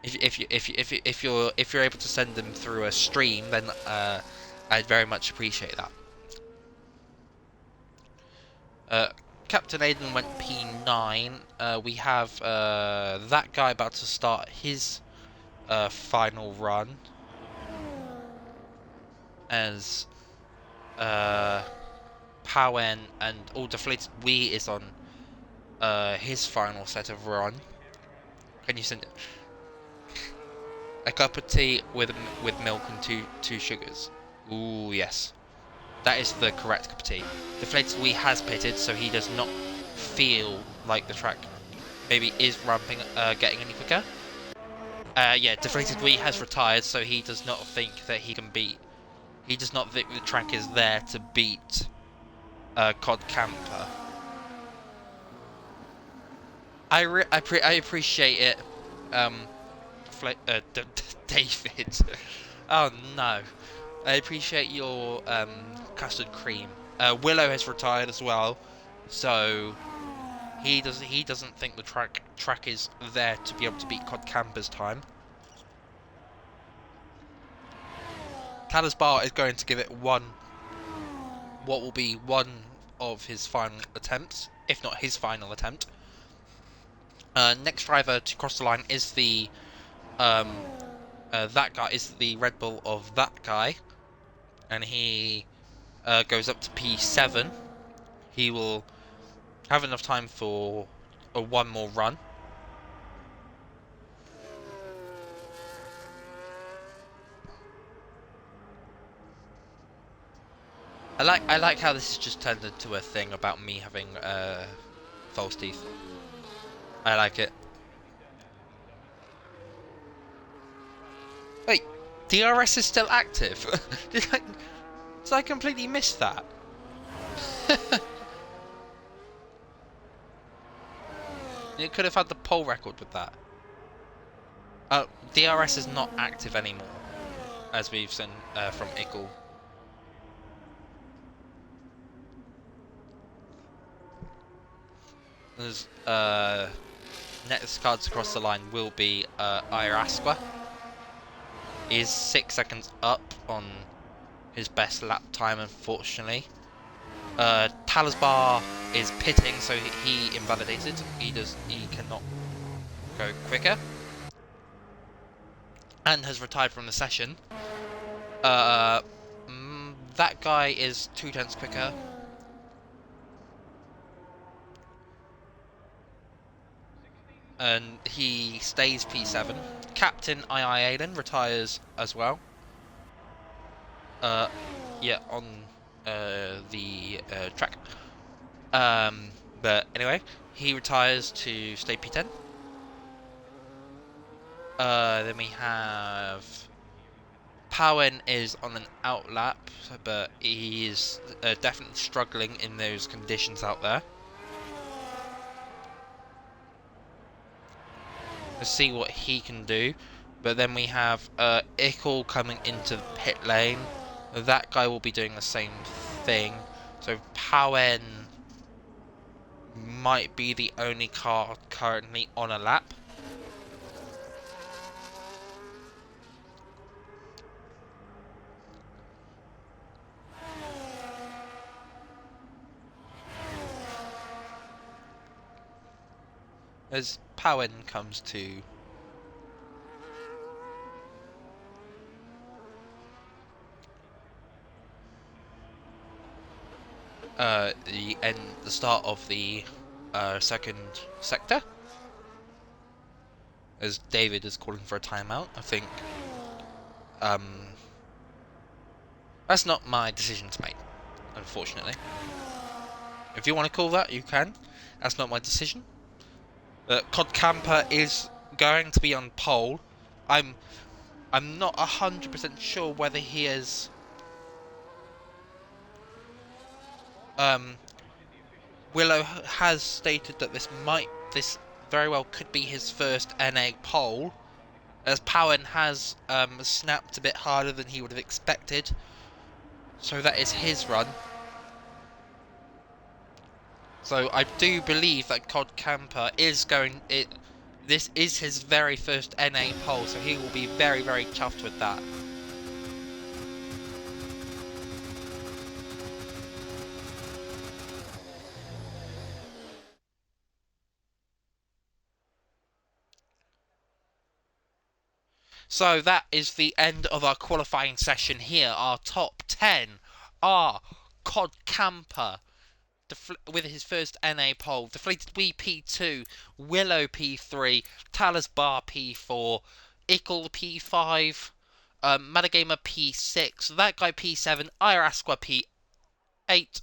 If you're able to send them through a stream, then I'd very much appreciate that. Captain Aiden went P9. We have that guy about to start his final run, as Powen and Deflated Wee is on his final set of run. Can you send it? A cup of tea with milk and two sugars. Ooh, yes. That is the correct cup of tea. Deflated Wee has pitted, so he does not feel like the track maybe is ramping, getting any quicker. Yeah, Deflated Wee has retired, so he does not think that he can beat. He does not think the track is there to beat Cod Camper. I appreciate it, David. Oh no, I appreciate your custard cream. Willow has retired as well, so he doesn't think the track is there to be able to beat Cod Camper's time. Bar is going to give it what will be one of his final attempts, if not his final attempt. Next driver to cross the line is the that guy is the Red Bull of that guy, and he goes up to P7. He will have enough time for one more run. I like how this has just turned into a thing about me having false teeth. I like it. Wait, DRS is still active? Did I completely miss that? You could have had the pole record with that. DRS is not active anymore, as we've seen from Ickle. There's next cards across the line will be IIRL. He's 6 seconds up on his best lap time, unfortunately. Bar is pitting, so he invalidated. He cannot go quicker, and has retired from the session. That guy is 0.2 quicker. And he stays P7. Captain IIRL retires as well. Yeah, on the track. But anyway, he retires to stay P10. Then we have Powen is on an outlap, but he is definitely struggling in those conditions out there. Let's see what he can do. But then we have Ickle coming into the pit lane. That guy will be doing the same thing. So Powen might be the only car currently on a lap. As Powen comes to the start of the second sector, as David is calling for a timeout. I think that's not my decision to make, unfortunately. If you want to call that, you can. That's not my decision. Cod Camper is going to be on pole. I'm not 100% sure whether he is Willow has stated that this very well could be his first NA pole, as Powen has snapped a bit harder than he would have expected. So that is his run. So I do believe that Cod Camper is going. This is his very first NA pole, so he will be very, very chuffed with that. So that is the end of our qualifying session here. Our top 10 are Cod Camper with his first NA pole, Deflated Wee P2, Willow P3, Bar P4, Ickle P5, Metagamer P6, That Guy P7, IIRL P8,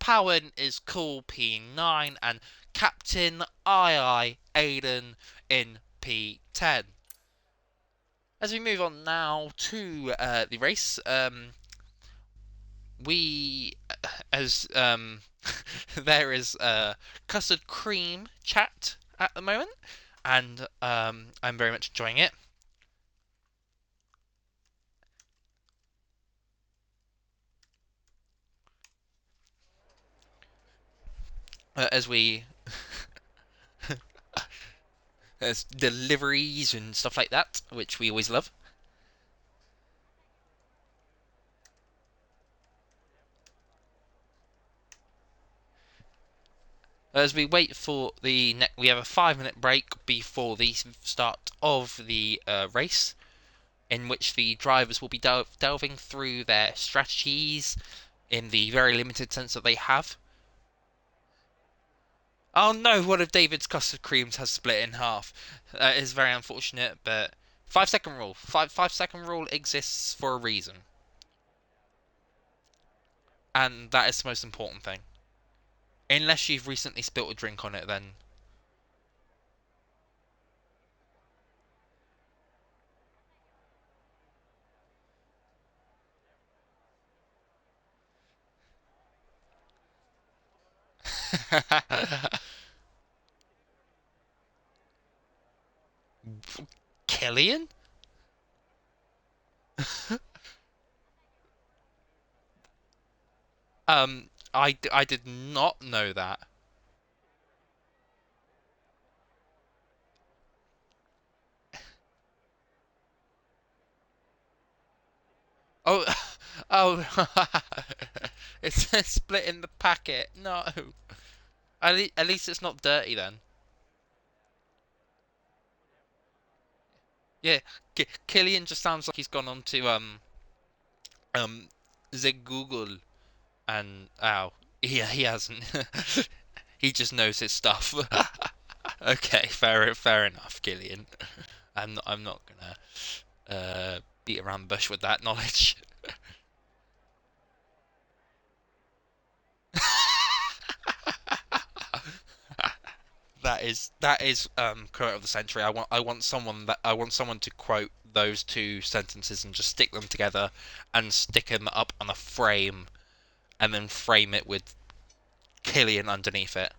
Powen is Cool P9, and Captain II Aiden in P10. As we move on now to the race, we as there is custard cream chat at the moment, and I'm very much enjoying it. As we There's deliveries and stuff like that, which we always love. As we wait for we have a 5-minute break before the start of the race, in which the drivers will be delving through their strategies in the very limited sense that they have. Oh no, one of David's custard creams has split in half. That is very unfortunate, but 5 second rule. 5 second rule exists for a reason. And that is the most important thing. Unless you've recently spilt a drink on it, then Killian? I did not know that. Oh, oh, it's a split in the packet. No, at least it's not dirty then. Yeah, Killian just sounds like he's gone on to um the Google and he hasn't. He just knows his stuff. Okay, fair enough, Killian. I'm not gonna beat around the bush with that knowledge. That is quote of the century. I want someone to quote those two sentences and just stick them together and stick them up on a frame and then frame it with Killian underneath it.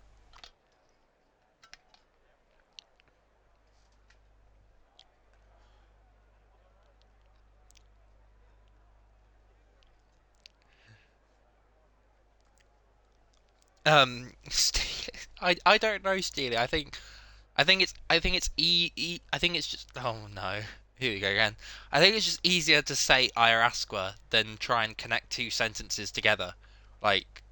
I don't know, Steely. I think it's just, oh no. Here we go again. I think it's just easier to say Iarasqua than try and connect two sentences together. Like,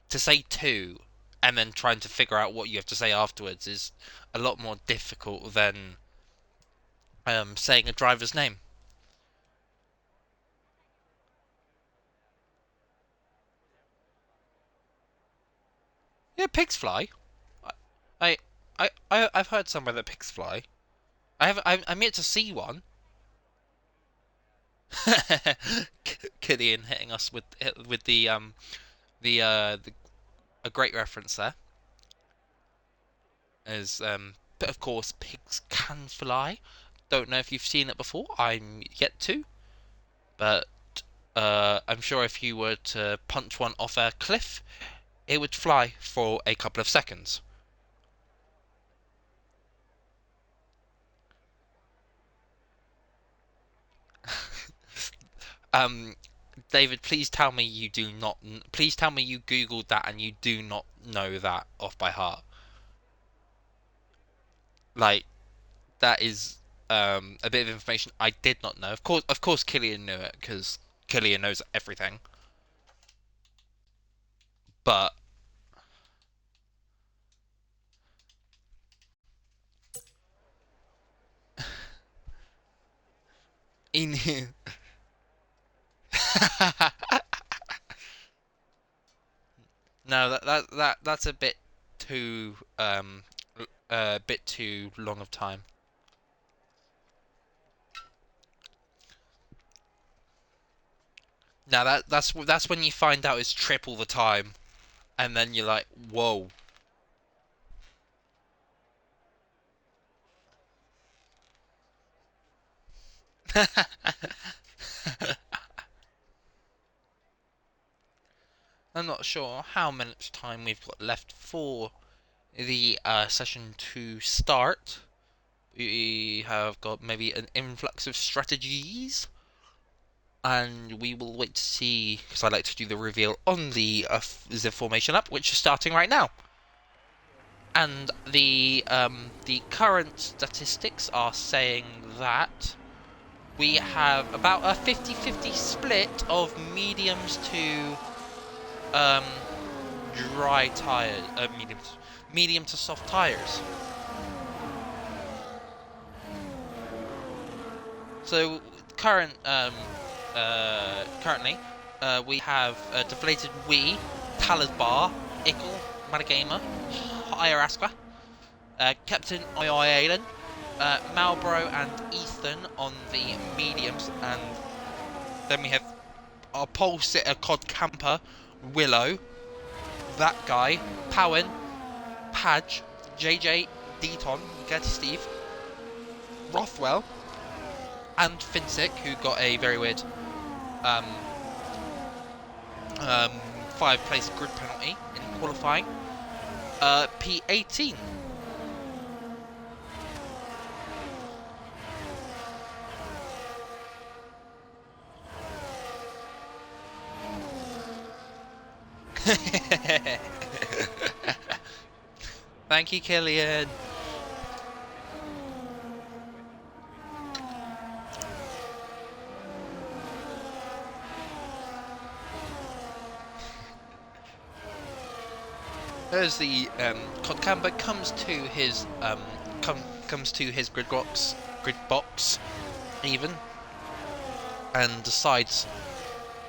to say two and then trying to figure out what you have to say afterwards is a lot more difficult than saying a driver's name. Yeah, pigs fly. I I've heard somewhere that pigs fly. I'm yet to see one. Killian hitting us with the a great reference there. As but of course pigs can fly. Don't know if you've seen it before. I'm yet to, but I'm sure if you were to punch one off a cliff, it would fly for a couple of seconds. Um, David, please tell me you do not. Please tell me you googled that and you do not know that off by heart. Like that is a bit of information I did not know. Of course, Killian knew it because Killian knows everything. But he knew. No, that's a bit too a bit too long of time. Now that's when you find out it's triple the time. and then you're like, whoa. I'm not sure how much time we've got left for the session to start. We have got maybe an influx of strategies, and we will wait to see, because I like to do the reveal on the formation app, which is starting right now. And the current statistics are saying that we have about a 50-50 split of mediums to dry tires, medium to soft tires. So currently, we have deflated Wee, Talasbar, Ickle, Madagama, IIRL, Captain Aiden, Malbro and Ethan on the mediums, and then we have our pole sitter Cod Camper, Willow, that guy, Powen, Padge, JJ, Deton, Getty Steve, Rothwell, and FFinsicc, who got a very weird 5-place grid penalty in qualifying. P18. Thank you, Killian. As the Codcamber comes to his grid box even, and decides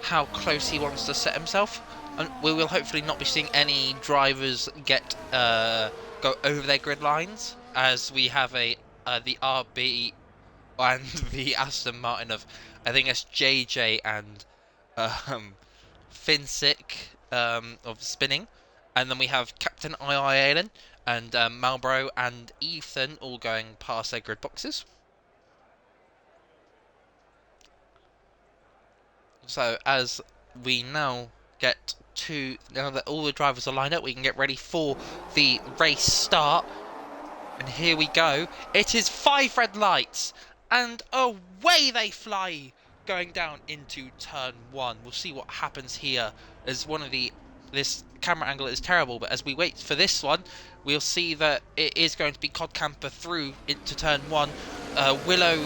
how close he wants to set himself. And we will hopefully not be seeing any drivers get go over their grid lines, as we have the RB and the Aston Martin of, I think it's JJ and FFinsicc of spinning, and then we have Captain Aiden and Malbro and Ethan all going past their grid boxes. So as we now get to, now that all the drivers are lined up, we can get ready for the race start. And here we go. It is 5 red lights, and away they fly, going down into turn 1. We'll see what happens here, as this camera angle is terrible, but as we wait for this one, we'll see that it is going to be Cod Camper through into turn 1. Willow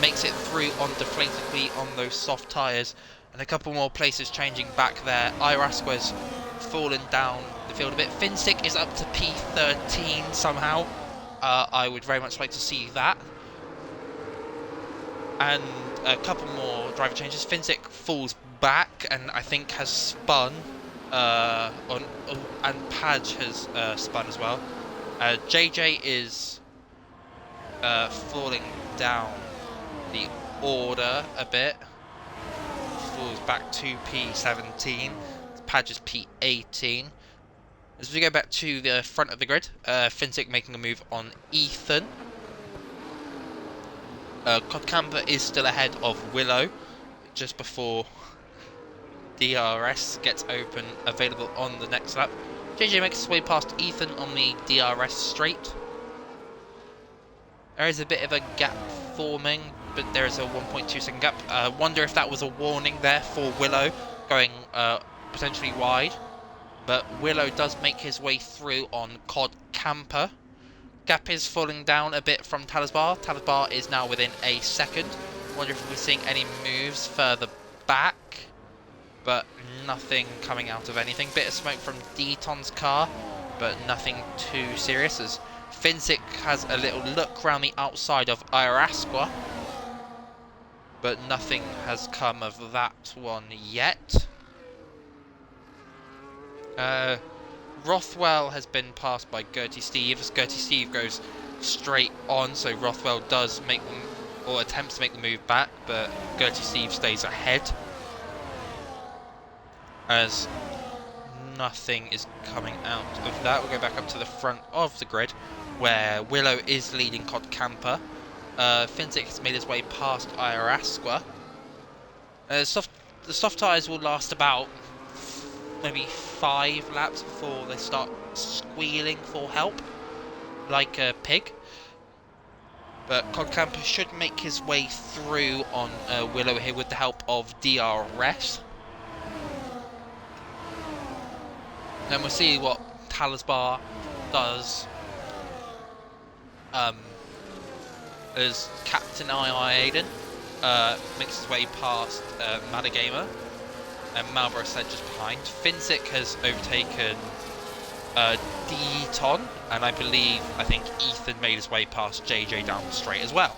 makes it through on deflated wheat on those soft tyres, and a couple more places changing back there. IIRL's fallen down the field a bit. FFinsicc is up to P13 somehow. I would very much like to see that. And a couple more driver changes. FFinsicc falls back and I think has spun. And Padge has spun as well. JJ is falling down the order a bit. Falls back to P17. Padge is P18. As we go back to the front of the grid, FFinsicc making a move on Ethan. Codcamper is still ahead of Willow, just before DRS gets available on the next lap. JJ makes his way past Ethan on the DRS straight. There is a bit of a gap forming, but there is a 1.2 second gap. Wonder if that was a warning there for Willow, going potentially wide. But Willow does make his way through on Cod Camper. Gap is falling down a bit from Talasbar. Talasbar is now within a second. Wonder if we're seeing any moves further back. But nothing coming out of anything. Bit of smoke from Deton's car, but nothing too serious, as FFinsicc has a little look around the outside of IIRL. But nothing has come of that one yet. Rothwell has been passed by Gertie Steve, as Gertie Steve goes straight on, so Rothwell does make them, or attempts to make the move back, but Gertie Steve stays ahead. As nothing is coming out of that. We'll go back up to the front of the grid, where Willow is leading Cod Camper. FFinsicc has made his way past IIRL. The soft tyres will last about maybe 5 laps before they start squealing for help, like a pig. But Cod Camper should make his way through on Willow here with the help of DRS. Then we'll see what Talisbar does as Captain II Aiden makes his way past Madagamer and Marlborough said just behind. FFinsicc has overtaken D-Ton, and I think Ethan made his way past JJ down the straight as well.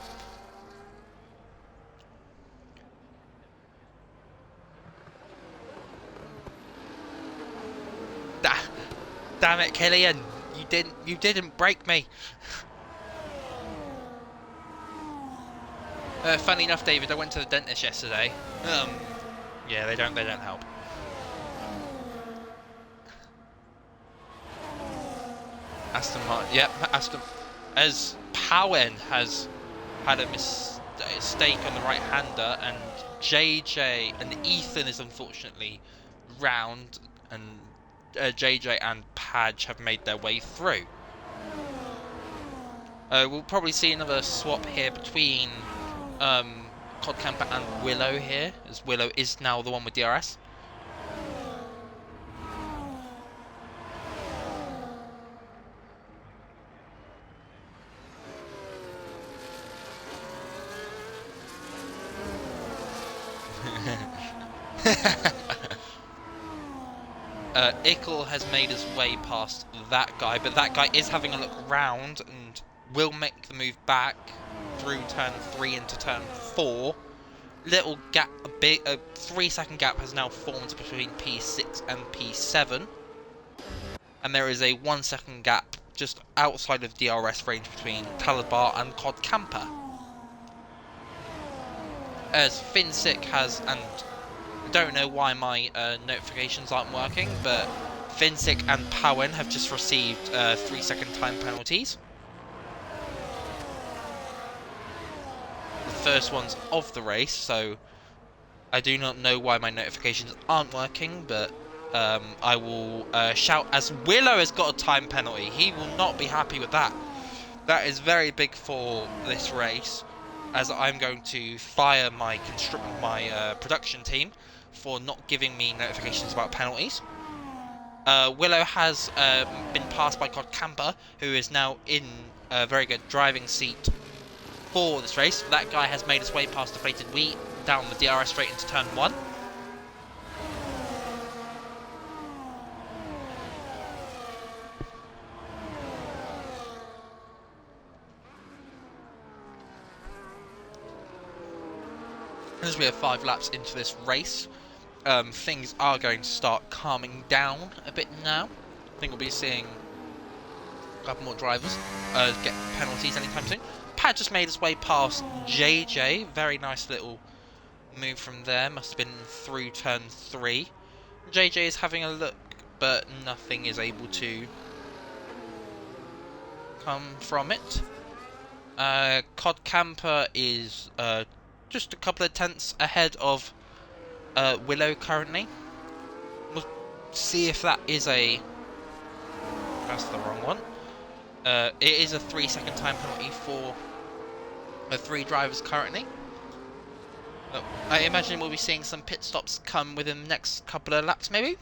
Damn it, Killian! You didn't break me. Funny enough, David, I went to the dentist yesterday. Yeah, they don't help. Aston Martin, yep, as Powen has had a mistake on the right-hander, and JJ and Ethan is unfortunately round, and JJ and Padge have made their way through. We'll probably see another swap here between Cod Camper and Willow here, as Willow is now the one with DRS. Ickle has made his way past that guy, but that guy is having a look round and will make the move back through turn 3 into turn 4. Little gap, a 3-second gap has now formed between P6 and P7, and there is a 1-second gap just outside of DRS range between Talisbar and Cod Camper. As FFinsicc has, and I don't know why my notifications aren't working, but FFinsicc and Powen have just received 3-second time penalties. The first ones of the race, so I do not know why my notifications aren't working, but I will shout as Willow has got a time penalty. He will not be happy with that. That is very big for this race, as I'm going to fire my production team for not giving me notifications about penalties. Willow has been passed by Cod Camper, who is now in a very good driving seat for this race. That guy has made his way past Deflated Wheat down the DRS straight into turn 1. As we have 5 laps into this race, things are going to start calming down a bit now. I think we'll be seeing a couple more drivers get penalties anytime soon. Pat just made his way past JJ. Very nice little move from there. Must have been through turn 3. JJ is having a look, but nothing is able to come from it. Cod Camper is just a couple of tenths ahead of Willow currently. We'll see if that is a... That's the wrong one. It is a 3-second time penalty for the 3 drivers currently. I imagine we'll be seeing some pit stops come within the next couple of laps maybe.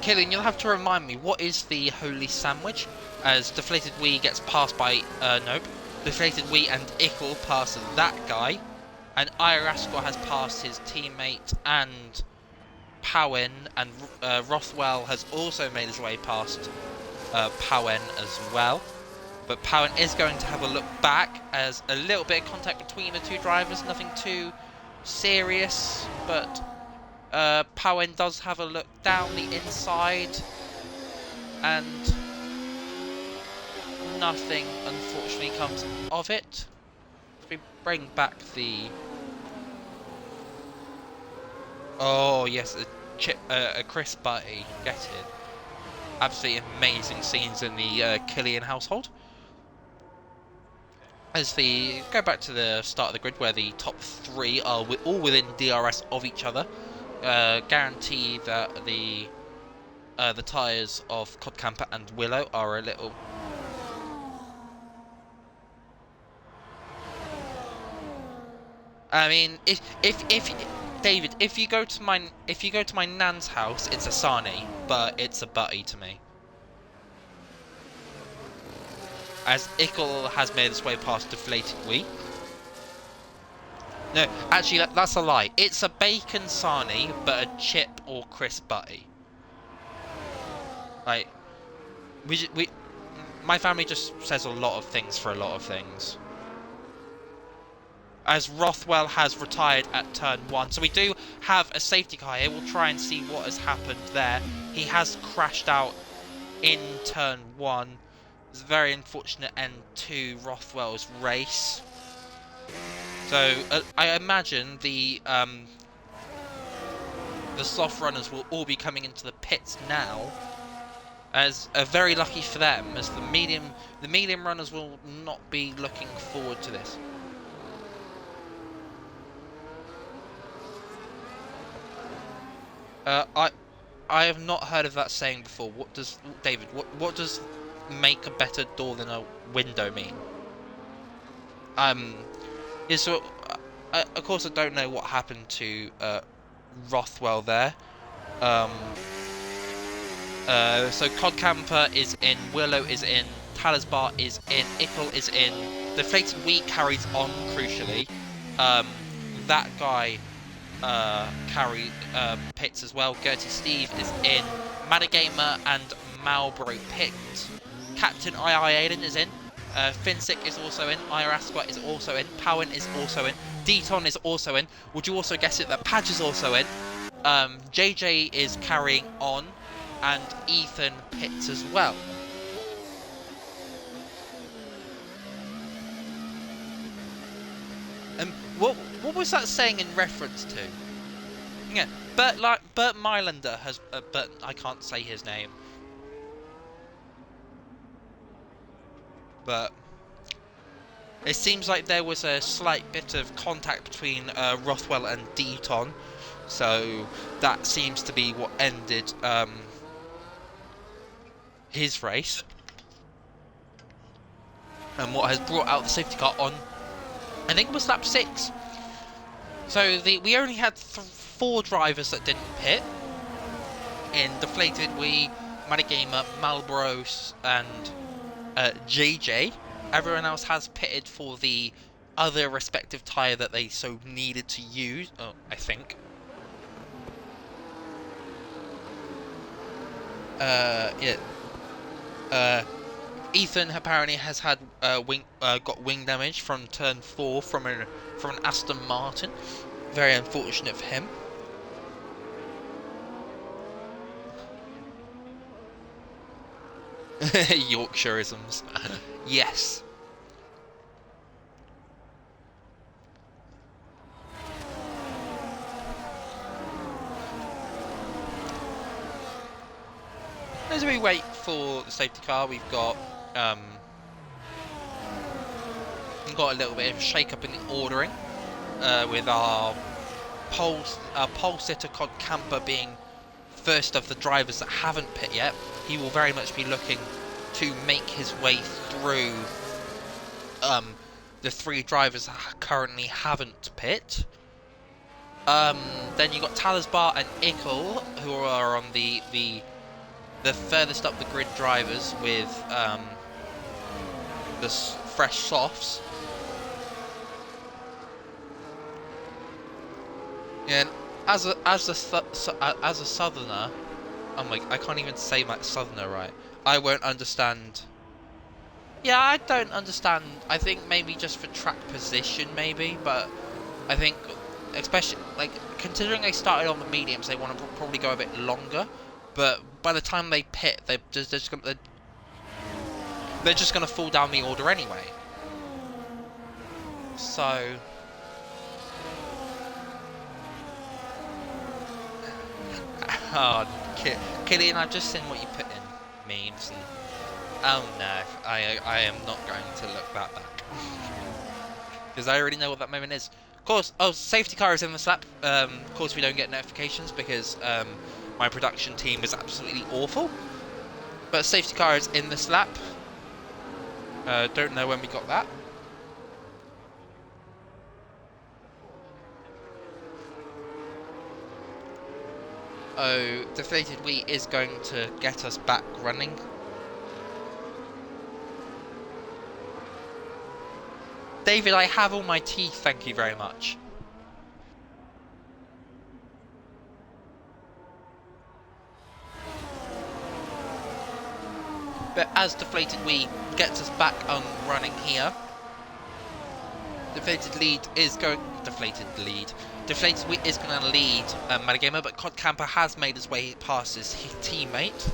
Killian, you'll have to remind me, what is the Holy Sandwich? As Deflated Wee gets passed by... nope. Deflated Wee and Ickle pass that guy. And IIRL has passed his teammate and Powen. And Rothwell has also made his way past Powen as well. But Powen is going to have a look back, as a little bit of contact between the 2 drivers. Nothing too serious, but... Powen does have a look down the inside, and nothing unfortunately comes of it. We bring back the Oh yes, a Chris Buddy. Get it. Absolutely amazing scenes in the Killian household. As the go back to the start of the grid, where the top three are all within DRS of each other, guarantee that the tyres of Codcamper and Willow are a little. I mean, if David, if you go to my nan's house, it's a Sani, but it's a Butty to me. As Ickle has made its way past Deflated Wee. No, actually, that's a lie. It's a Bacon Sani, but a Chip or Chris Butty. Like, my family just says a lot of things for a lot of things. As Rothwell has retired at turn 1. So we do have a safety car here. We'll try and see what has happened there. He has crashed out in turn 1. It's a very unfortunate end to Rothwell's race. So I imagine the soft runners will all be coming into the pits now. As very lucky for them, as the medium runners will not be looking forward to this. I have not heard of that saying before. What does David? What does make a better door than a window mean? Yeah. So, of course, I don't know what happened to Rothwell there. So Codcamper is in, Willow is in, Talisbar is in, Ickle is in. Deflated Wee carries on crucially. That guy pits as well. Gertie Steve is in. Madagamer and Malboro picked. Captain II Aiden is in. FFinsicc is also in. IIRL is also in. Powen is also in. Deton is also in. Would you also guess it that Padge is also in? JJ is carrying on. And Ethan pits as well. What was that saying in reference to? Yeah, Bert Mylander has, but I can't say his name. But it seems like there was a slight bit of contact between Rothwell and Deton, so that seems to be what ended his race, and what has brought out the safety car on, I think it was lap 6. So we only had 4 drivers that didn't pit in Deflated Wee, Madagamer, Marlboro, and JJ. Everyone else has pitted for the other respective tyre that they so needed to use. Oh, I think. Yeah. Ethan apparently has had got wing damage from turn 4 from an Aston Martin. Very unfortunate for him. Yorkshireisms. Yes. As we wait for the safety car, we've got a little bit of shake-up in the ordering, with our pole sitter Codcamper being first of the drivers that haven't pit yet. He will very much be looking to make his way through the 3 drivers that currently haven't pit. Then you've got Talisbar and Ickle, who are on the furthest up the grid drivers with the fresh softs. And as a southerner, oh my, I can't even say my southerner right. I won't understand. Yeah, I don't understand. I think maybe just for track position, maybe, but I think especially like considering they started on the mediums, they want to probably go a bit longer. But by the time they pit, they're just gonna fall down the order anyway. So Oh, Killian, I've just seen what you put in memes, and oh no, I am not going to look that back because I already know what that moment is. Of course, oh, safety car is in the slap. Of course, we don't get notifications because my production team is absolutely awful. But safety car is in the slap. Don't know when we got that. Oh, deflated wheat is going to get us back running. David, I have all my teeth, thank you very much. But as deflated wheat gets us back on running here, deflated wheat is going to lead Metagamer, but Cod Camper has made his way past his teammate,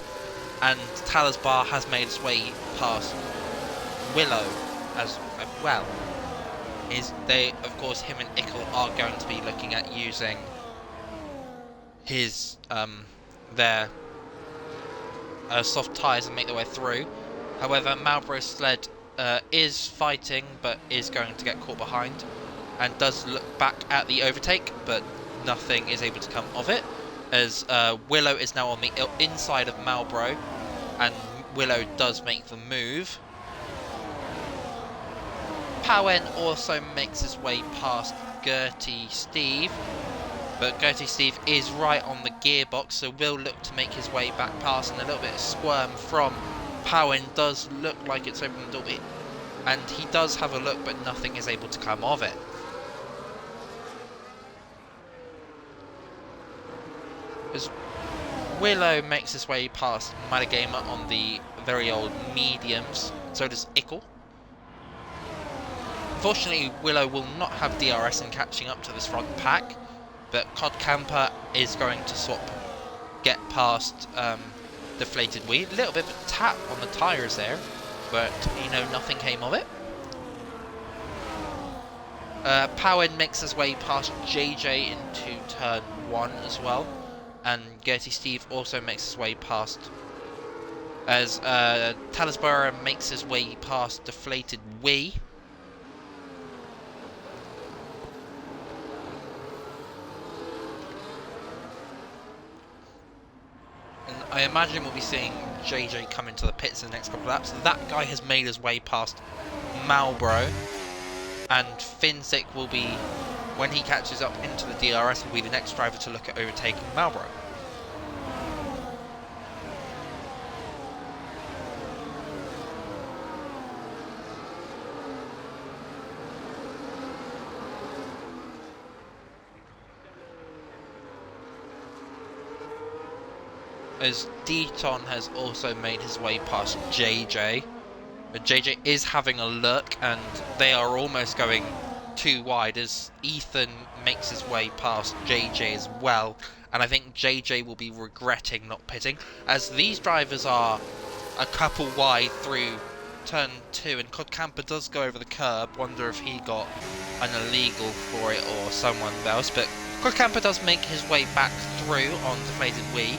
and Talisbar has made his way past Willow as well. Of course, him and Ickle are going to be looking at using his their soft tyres and make their way through. However, Marlboro's sled is fighting, but is going to get caught behind, and does look back at the overtake, but nothing is able to come of it, as Willow is now on the inside of Marlboro, and Willow does make the move. Powen also makes his way past Gertie Steve, but Gertie Steve is right on the gearbox, so will look to make his way back past, and a little bit of squirm from Powen does look like it's opened the door, and he does have a look, but nothing is able to come of it. As Willow makes his way past Metagamer on the very old mediums, so does Ickle. Unfortunately, Willow will not have DRS in catching up to this front pack, but Cod Camper is going to get past deflated wheat. A little bit of a tap on the tyres there, but nothing came of it. Powen makes his way past JJ into turn 1 as well, and Gertie Steve also makes his way past, as Talisbar makes his way past deflated wheat. I imagine we'll be seeing JJ come into the pits in the next couple of laps. That guy has made his way past Marlboro, and FFinsicc will be, when he catches up into the DRS, will be the next driver to look at overtaking Marlboro. As Deton has also made his way past JJ. But JJ is having a look, and they are almost going too wide as Ethan makes his way past JJ as well. And I think JJ will be regretting not pitting, as these drivers are a couple wide through turn 2, and Cod Camper does go over the curb. Wonder if he got an illegal for it or someone else. But Cod Camper does make his way back through on deflated wheat.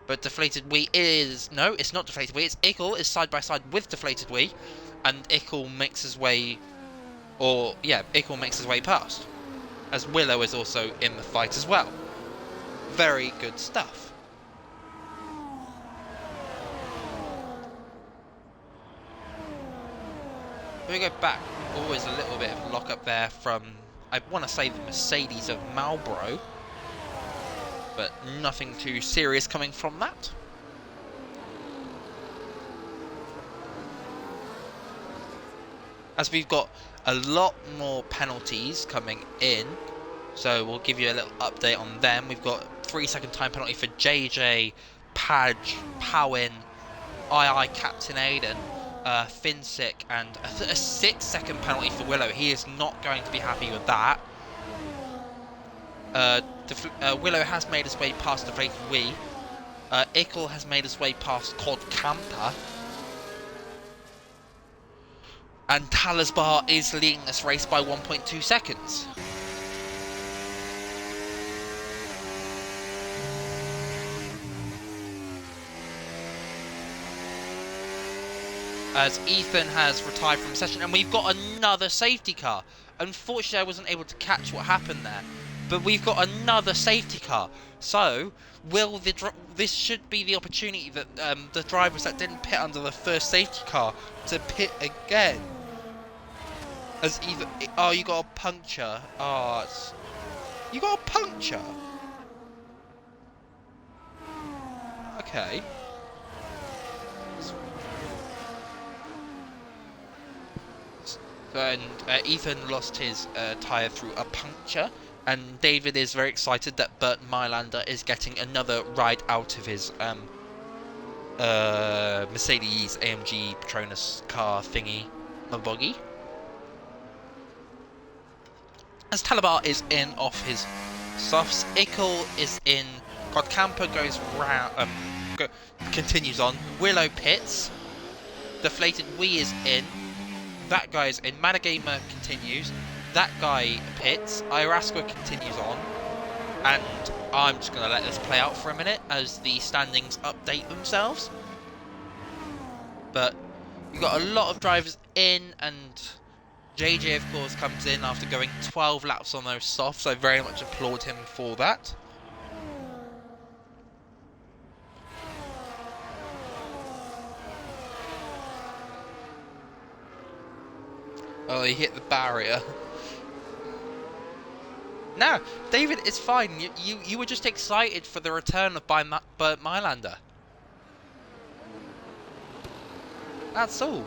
But deflated wheat is... No, it's not deflated wheat. It's Ickle is side by side with deflated wheat. And Ickle makes his way... Ickle makes his way past. As Willow is also in the fight as well. Very good stuff. We go back. Always a little bit of lock up there from... I want to say the Mercedes of Marlboro. But nothing too serious coming from that. As we've got a lot more penalties coming in, so we'll give you a little update on them. We've got 3-second time penalty for JJ, Padge, Powen, II Captain Aiden, FFinsicc, and a 6-second penalty for Willow. He is not going to be happy with that. Willow has made his way past deflated wheat. Ickle has made his way past Cod Camper. And Talisbar is leading this race by 1.2 seconds. as Ethan has retired from the session, and we've got another safety car. Unfortunately, I wasn't able to catch what happened there, but we've got another safety car. So, this should be the opportunity that the drivers that didn't pit under the first safety car to pit again. As either, oh, you got a puncture. Oh, you got a puncture. Okay. And Ethan lost his tyre through a puncture, and David is very excited that Bert Mylander is getting another ride out of his Mercedes AMG Patronus car thingy, a buggy. As Talabar is in off his softs, Ickle is in, Godcamper goes round, continues on, Willow pits, Deflated Wee is in, that guy's in, Madagamer continues, that guy pits, IIRL continues on, and I'm just going to let this play out for a minute as the standings update themselves. But you've got a lot of drivers in, and JJ of course comes in after going 12 laps on those softs. I very much applaud him for that. Oh, he hit the barrier. No, David, it's fine. You were just excited for the return of Bert Mylander. That's all.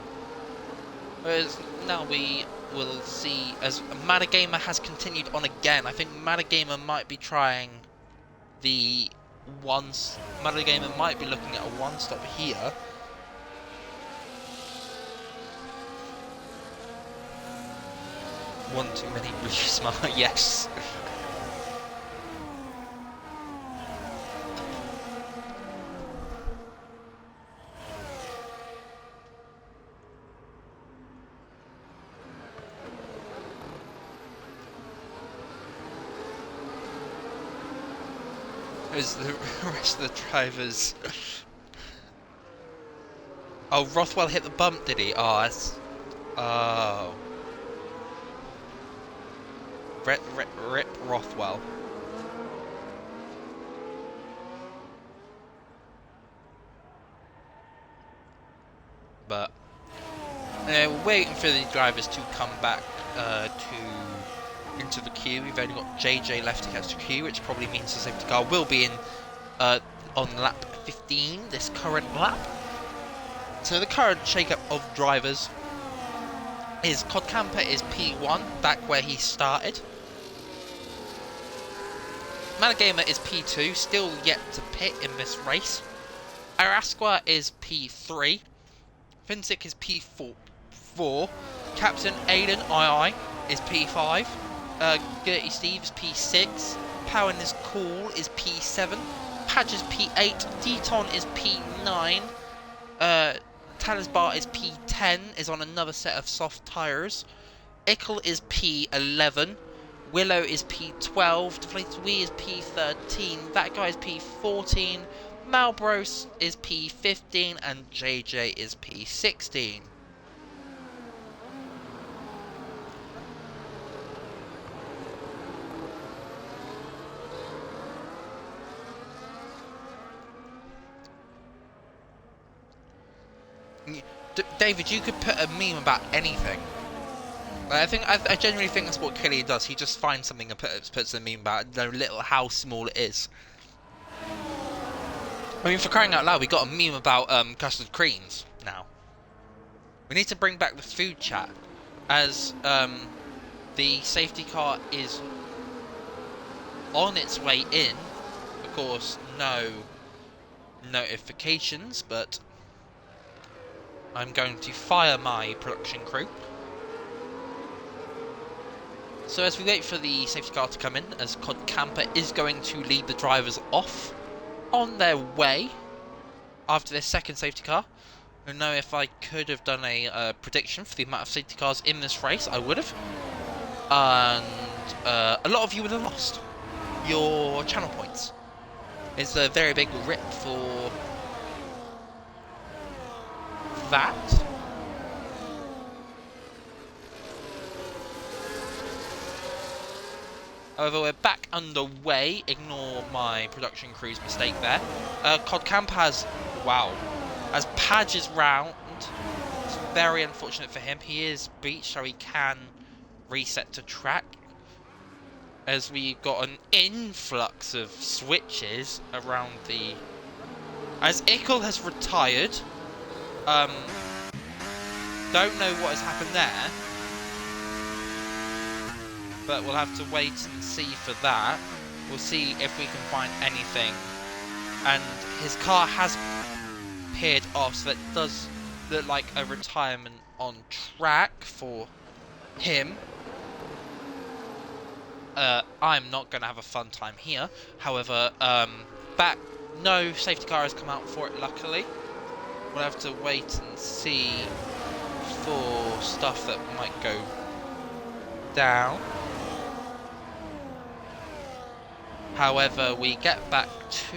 Whereas now we will see as Madagamer has continued on again. I think Madagamer might be trying the Madagamer might be looking at a one-stop here. One too many blue smart, yes. As the rest of the drivers. Oh, Rothwell hit the bump, did he? Oh, that's. Oh. Rip Rothwell. But we're waiting for the drivers to come back into the queue. We've only got JJ left to catch the queue, which probably means the safety car will be in on lap 15, this current lap. So the current shake-up of drivers is Codcamper is P1, back where he started. Madagamer is P2, still yet to pit in this race. IIRL is P3. FFinsicc is P4. Captain Aiden II is P5. Gertie Steve is P6. Powen is Cool is P7. Padge is P8. Deton is P9. Talisbar is P10, is on another set of soft tyres. Ickle is P11. Willow is P12. Deflated Wee is P13. That guy is P14. Malbros is P15. And JJ is P16. David, you could put a meme about anything. I genuinely think that's what Kelly does. He just finds something and puts a meme about it, no little how small it is. I mean, for crying out loud, we got a meme about custard creams now. We need to bring back the food chat, as the safety car is on its way in. Of course, no notifications, but I'm going to fire my production crew. So as we wait for the safety car to come in, as Codcamper is going to lead the drivers off on their way after their second safety car. I don't know if I could have done a prediction for the amount of safety cars in this race. I would have. And a lot of you would have lost your channel points. It's a very big rip for that. However, we're back underway. Ignore my production crew's mistake there. Codcamp has, wow, as Padge's round. It's very unfortunate for him. He is beached, so he can reset to track. As we've got an influx of switches around the... As IIRL has retired. Don't know what has happened there. But we'll have to wait and see for that. We'll see if we can find anything. And his car has appeared off, so that does look like a retirement on track for him. I'm not going to have a fun time here. However, no safety car has come out for it, luckily. We'll have to wait and see for stuff that might go down. However, we get back to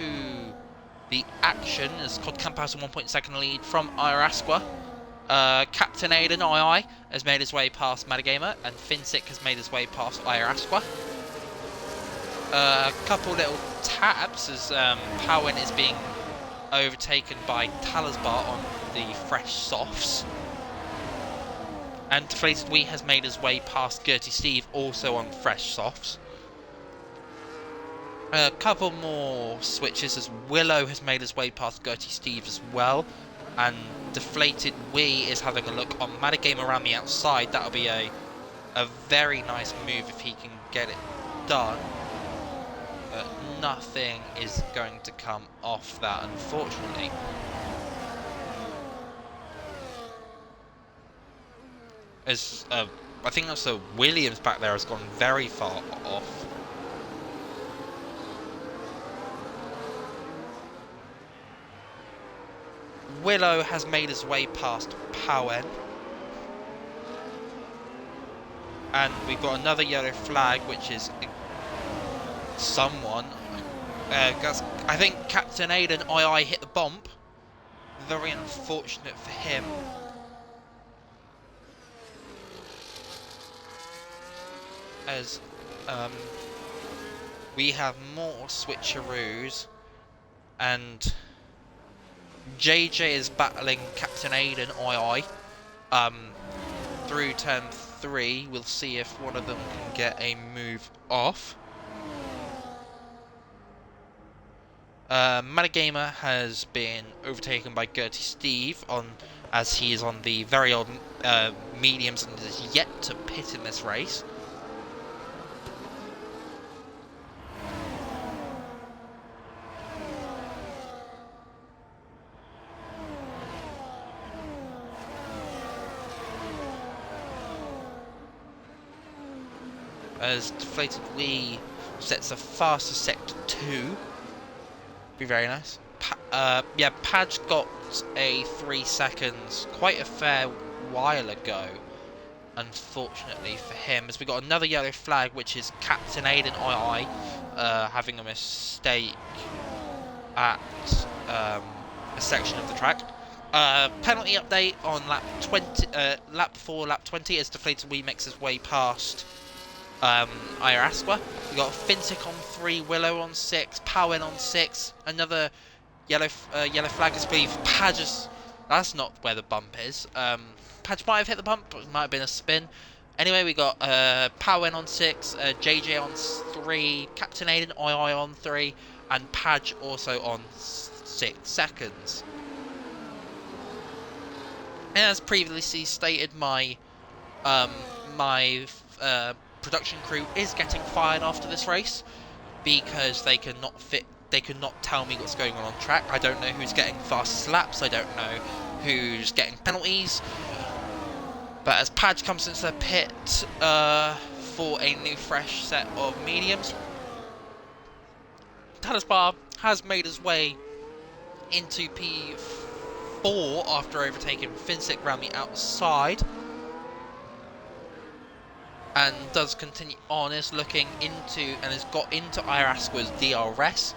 the action as Codcamp has a 1.2 lead from IIRL. Captain Aiden II has made his way past Metagamer, and FFinsicc has made his way past IIRL. A couple little taps as Powen is being overtaken by Talisbar on the fresh softs. And Deflated Wee has made his way past Gertie Steve, also on fresh softs. A couple more switches as Willow has made his way past Gertie Steve as well. And Deflated Wee is having a look on Metagame around the outside. That'll be a very nice move if he can get it done. But nothing is going to come off that, unfortunately. As I think also Williams back there has gone very far off. Willow has made his way past Powen. And we've got another yellow flag, which is someone. I think Captain Aiden II hit the bump. Very unfortunate for him. As we have more switcheroos, and JJ is battling Captain Aiden II through turn 3. We'll see if one of them can get a move off. Metagamer has been overtaken by Gertie Steve as he is on the very old mediums and is yet to pit in this race. As Deflated Wee sets a faster sector 2. Be very nice. Yeah, Padge got a 3 seconds quite a fair while ago, unfortunately for him, as we got another yellow flag, which is Captain Aiden II having a mistake at a section of the track. Penalty update on lap 20, lap 4, lap 20, as Deflated Wee makes his way past IIRL. We got FFinsicc on 3, Willow on 6, Powen on 6, another yellow flag. I believe Padge. That's not where the bump is. Padge might have hit the bump, but it might have been a spin. Anyway, we got Powen on 6, JJ on 3, Captain Aiden II on 3, and Padge also on 6 seconds. And as previously stated, my production crew is getting fired after this race because they could not tell me what's going on track. I don't know who's getting fastest laps, I don't know who's getting penalties. But as Padge comes into the pit for a new fresh set of mediums, Talisbar has made his way into P4 after overtaking FFinsicc around the outside. And does continue on, is looking into and has got into IIRL's DRS.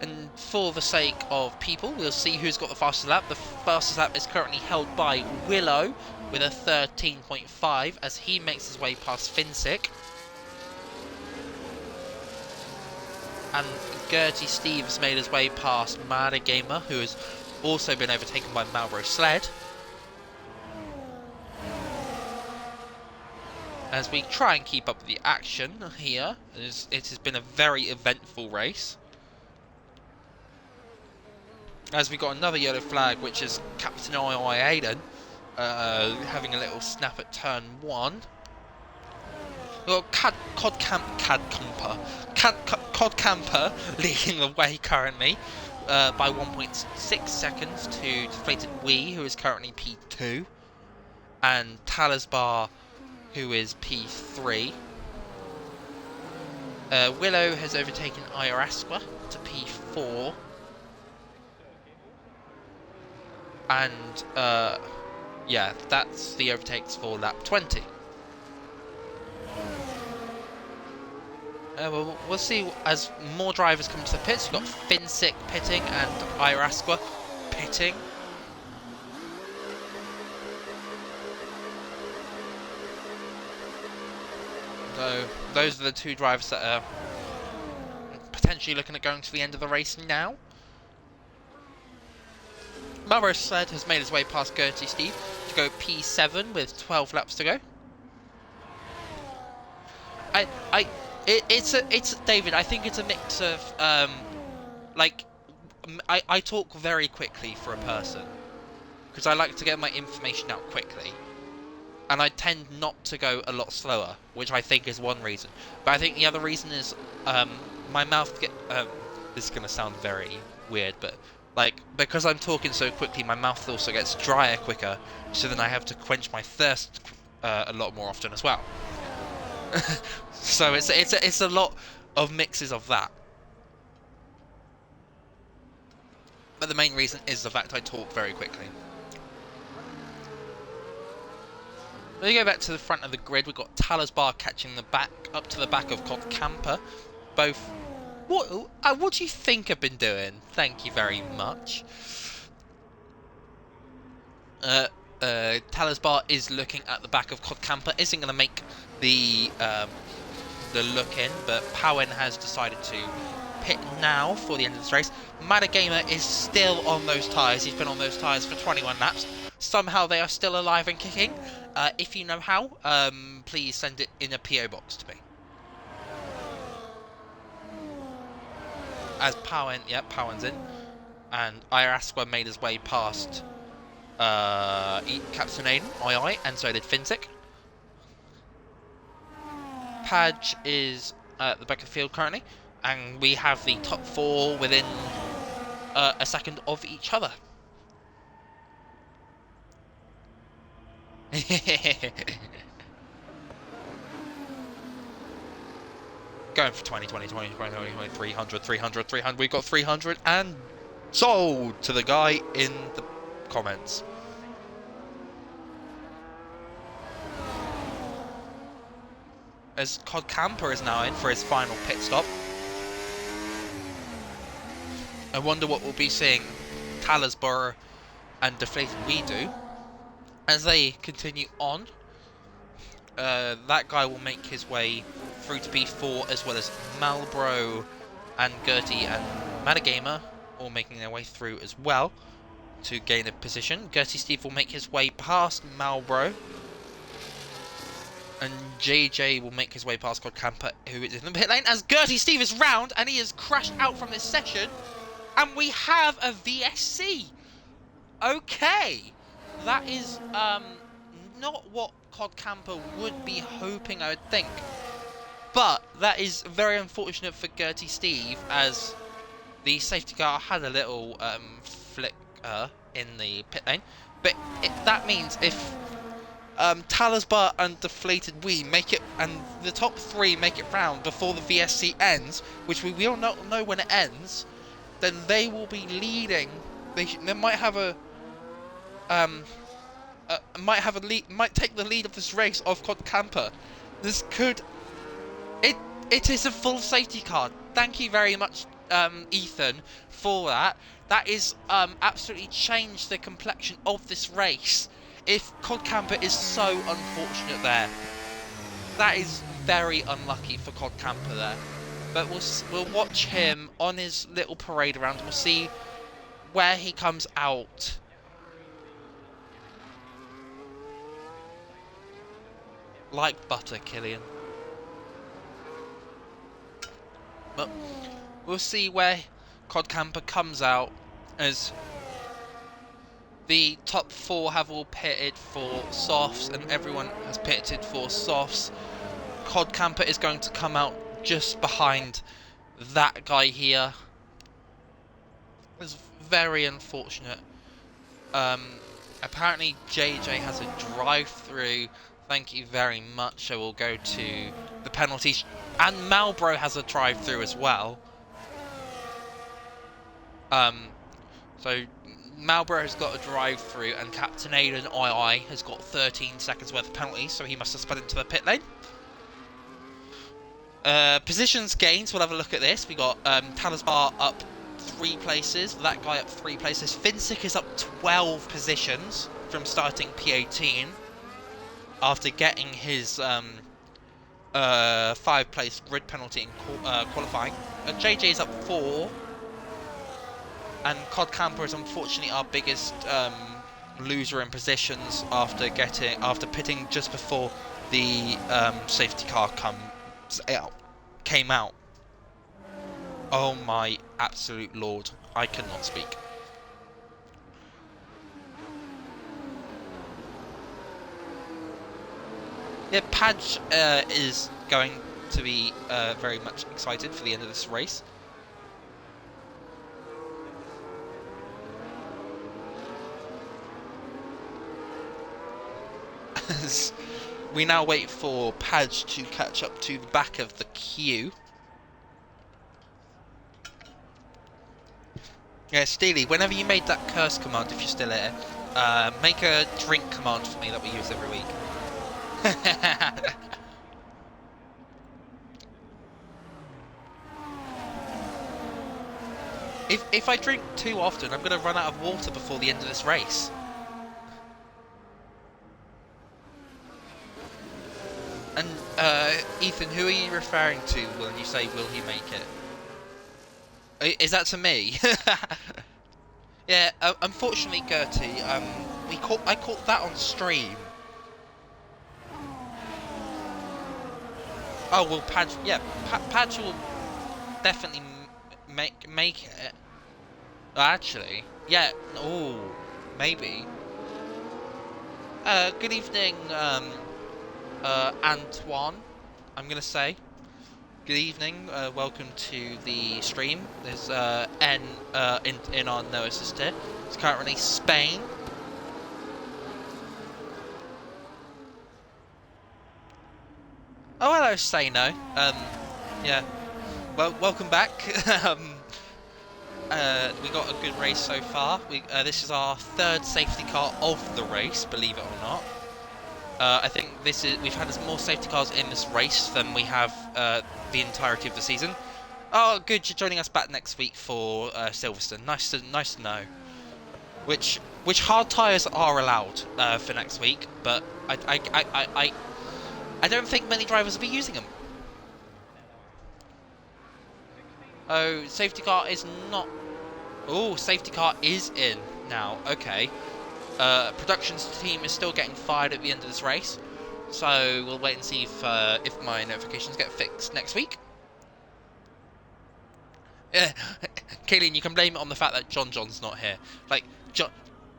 And for the sake of people, we'll see who's got the fastest lap. The fastest lap is currently held by Willow with a 13.5 as he makes his way past FFinsicc. and Gertie Steve has made his way past Mad Gamer, who has also been overtaken by Marlboro Sled. As we try and keep up with the action here, it has been a very eventful race. As we got another yellow flag, which is Captain II Aiden having a little snap at turn 1. Well, Cod Camper leading the way currently by 1.6 seconds to Deflated Wee, who is currently P2, and Talisbar, who is P3. Willow has overtaken IIRL to P4. And, yeah, that's the overtakes for lap 20. We'll see as more drivers come to the pits. We've got FFinsicc pitting and IIRL pitting. So those are the two drivers that are potentially looking at going to the end of the race now. Marlboro Sled has made his way past Gertie Steve to go P7 with 12 laps to go. It's David. I think it's a mix of I talk very quickly for a person because I like to get my information out quickly, and I tend not to go a lot slower, which I think is one reason. But I think the other reason is my mouth this is gonna sound very weird, but because I'm talking so quickly, my mouth also gets drier quicker, so then I have to quench my thirst a lot more often as well. So it's a lot of mixes of that. But the main reason is the fact I talk very quickly. When we go back to the front of the grid, we've got Talisbar catching the back up to the back of Cod Camper. Both. What do you think I've been doing? Thank you very much. Talisbar is looking at the back of Cod Camper. Isn't going to make the look in, but Powen has decided to pit now for the end of this race. Madagamer is still on those tyres. He's been on those tyres for 21 laps. Somehow they are still alive and kicking. If you know how, please send it in a PO box to me. As Powen, Powen's in, and IIRL made his way past Captain Aiden, II, and so did FFinsicc. Padge is at the back of the field currently, and we have the top 4 within a second of each other. Going for 20, 20, 20, 20, 20, 20, 300, 300, 300. We've got 300 and sold to the guy in the comments. As Cod Camper is now in for his final pit stop. I wonder what we'll be seeing Talisbar and Deflated Wee do as they continue on. That guy will make his way through to B4, as well as Marlboro and Gertie and Madagamer all making their way through as well to gain a position. Gertie Steve will make his way past Marlboro, and JJ will make his way past Cod Camper, who is in the pit lane, as Gertie Steve is round and he has crashed out from this session, and we have a VSC. Okay, that is not what Cod Camper would be hoping, I would think. But that is very unfortunate for Gertie Steve, as the safety car had a little flicker in the pit lane. But that means if Talisbar and Deflated Wee make it, and the top 3 make it round before the VSC ends, which we will not know when it ends, then they will be leading. They might have a might take the lead of this race off Cod Camper. This could. It is a full safety car. Thank you very much, Ethan, for that. That is absolutely changed the complexion of this race. If Cod Camper is so unfortunate there, that is very unlucky for Cod Camper there. but we'll watch him on his little parade around. We'll see where he comes out. Like butter, Killian. But we'll see where Cod Camper comes out, as the top 4 have all pitted for softs and everyone has pitted for softs. Cod Camper is going to come out just behind that guy here. It's very unfortunate. Apparently JJ has a drive-through. Thank you very much. I will go to the penalties. And Malbro has a drive-through as well. So Malbro has got a drive-through, and Captain Aiden II has got 13 seconds worth of penalties, so he must have sped into the pit lane. Positions gains, we'll have a look at this. We got Talisbar up 3 places, that guy up 3 places. FFinsicc is up 12 positions from starting P18 after getting his 5-place grid penalty in qualifying. JJ is up 4. And Cod Camper is unfortunately our biggest loser in positions after pitting just before the safety car came out. Oh my absolute lord! I cannot speak. Yeah, Padge is going to be very much excited for the end of this race. We now wait for Padge to catch up to the back of the queue. Yeah, Steely, whenever you made that curse command, if you're still here, make a drink command for me that we use every week. If I drink too often, I'm going to run out of water before the end of this race. And, Ethan, who are you referring to when you say, will he make it? Is that to me? Yeah, unfortunately, Gertie, I caught that on stream. Oh, well, Padge, yeah, Padge will definitely make it. Actually, yeah, oh, maybe. Good evening, Antoine, I'm gonna say. Good evening, welcome to the stream. There's N in our no assist here. It's currently Spain. Oh, hello, Sano. Yeah. Well, welcome back. We got a good race so far. This is our 3rd safety car of the race, believe it or not. I think we've had more safety cars in this race than we have the entirety of the season. Oh, good, you're joining us back next week for Silverstone. Nice to know. Which hard tyres are allowed for next week, but I don't think many drivers will be using them. Oh, safety car is not. Oh, safety car is in now. Okay. Production's team is still getting fired at the end of this race, so we'll wait and see if my notifications get fixed next week. Killian, you can blame it on the fact that John's not here. Like,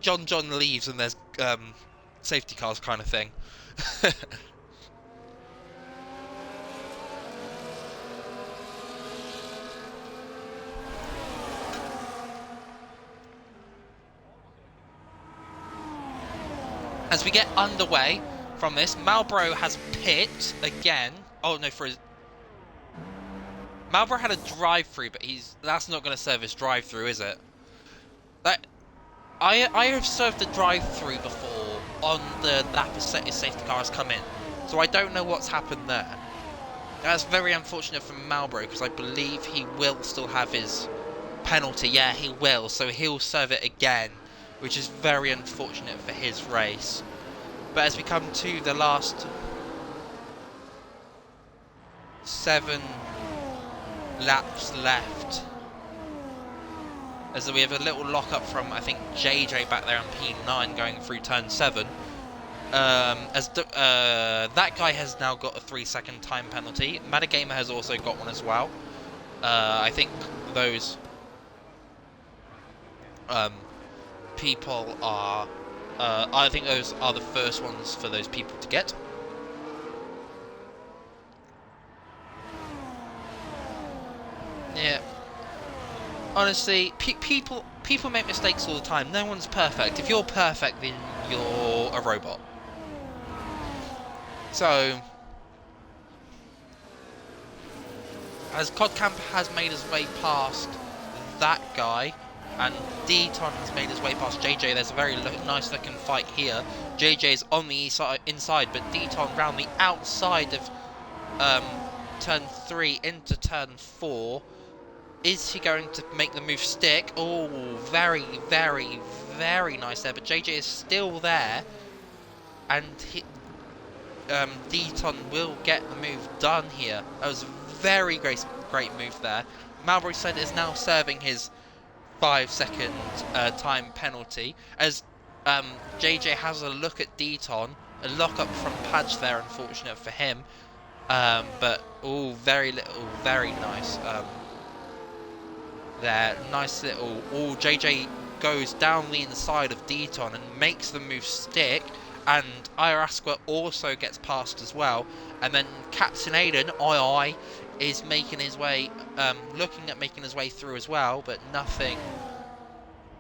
John leaves and there's safety cars kind of thing. As we get underway from this, Malbro has pit again. Oh no, Malbro had a drive-through, but that's not going to serve as drive-through, is it? I have served the drive-through before on the lap his safety car has come in, so I don't know what's happened there. That's very unfortunate for Malbro, because I believe he will still have his penalty. Yeah, he will, so he'll serve it again, which is very unfortunate for his race. But as we come to the last 7 laps left. As we have a little lock up from, I think, JJ back there on P9 going through turn 7. That guy has now got a 3-second time penalty. Metagamer has also got one as well. I think those people are... I think those are the first ones for those people to get. Yeah. Honestly, people make mistakes all the time. No one's perfect. If you're perfect, then you're a robot. So, as Codcamp has made his way past that guy, and Deton has made his way past JJ, there's a very nice looking fight here. JJ's on the inside, but Deton round the outside of turn 3 into turn 4. Is he going to make the move stick? Oh, very, very, very nice there. But JJ is still there. And Deton will get the move done here. That was a very great move there. Malbury said is now serving his 5-second time penalty. As JJ has a look at Deton. A lock up from Padge there, unfortunate for him. But, oh, very little, very nice. There, nice little... Oh, JJ goes down the inside of Deton and makes the move stick, and IIRL also gets past as well, and then Captain Aiden, II, is making his way, looking at making his way through as well, but nothing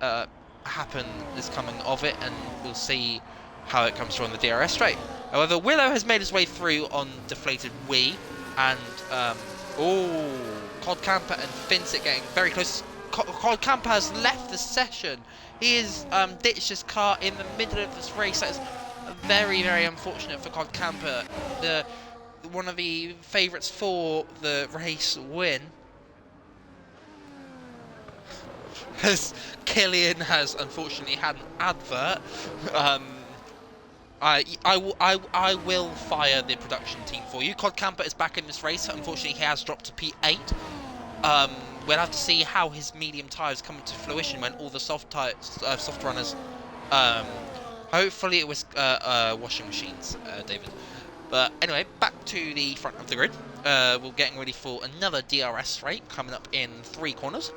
is coming of it, and we'll see how it comes through on the DRS straight. However, Willow has made his way through on Deflated Wii, and, Codcamper and FFinsicc getting very close. Codcamper has left the session. He has ditched his car in the middle of this race. That is very, very unfortunate for Codcamper. One of the favourites for the race win. As Killian has unfortunately had an advert. I will fire the production team for you. Codcamper is back in this race. Unfortunately, he has dropped to P8. We'll have to see how his medium tyres come into fruition when all the soft runners. Hopefully, it was washing machines, David. But anyway, back to the front of the grid. We're getting ready for another DRS straight coming up in 3 corners.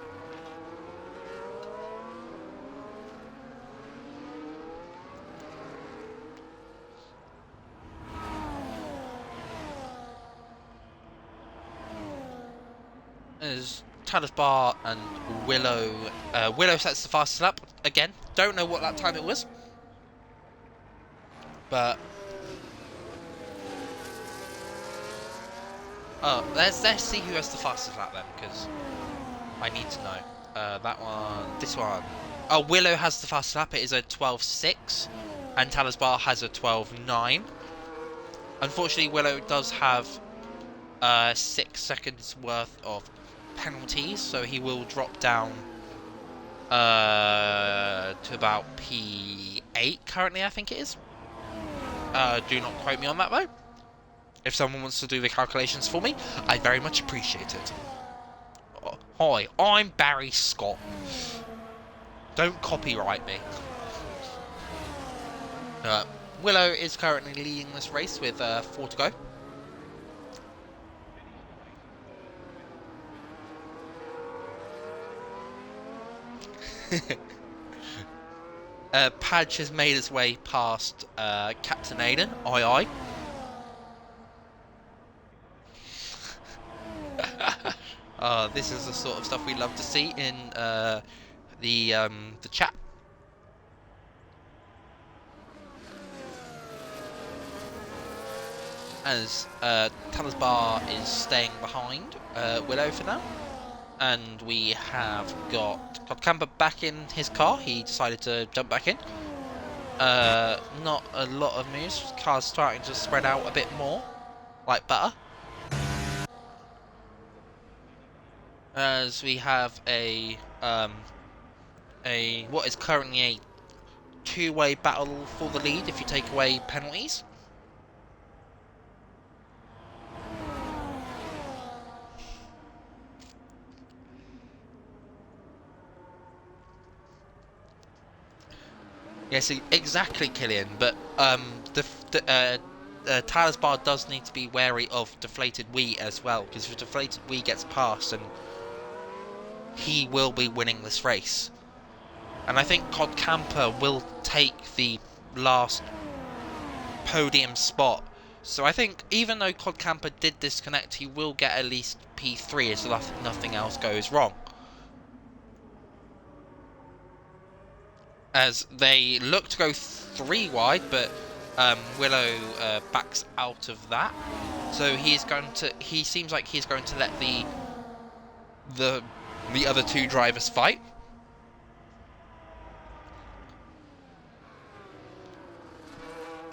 As Talis Bar and Willow, Willow sets the fastest lap again. Don't know what that time it was, but let's see who has the fastest lap then, because I need to know. That one, this one. Oh, Willow has the fastest lap. It is a 12.6, and Talis Bar has a 12.9. Unfortunately, Willow does have 6 seconds worth of penalties, so he will drop down to about P8 currently, I think it is. Do not quote me on that though. If someone wants to do the calculations for me, I very much appreciate it. Hi, I'm Barry Scott. Don't copyright me. Willow is currently leading this race with 4 to go. Padge has made his way past Captain Aiden, II. This is the sort of stuff we love to see in the chat. As Talis Bar is staying behind Willow for now. And we have got Codcamper back in his car. He decided to jump back in. Not a lot of moves. Car's starting to spread out a bit more, like butter. As we have a what is currently a 2-way battle for the lead if you take away penalties. Yes, exactly, Killian. But Talisbar does need to be wary of deflated Wii as well, because if deflated Wii gets past, and he will be winning this race. And I think Cod Camper will take the last podium spot. So I think even though Cod Camper did disconnect, he will get at least P3 as nothing else goes wrong. As they look to go 3 wide, but Willow backs out of that. So he seems like he's going to let the other 2 drivers fight.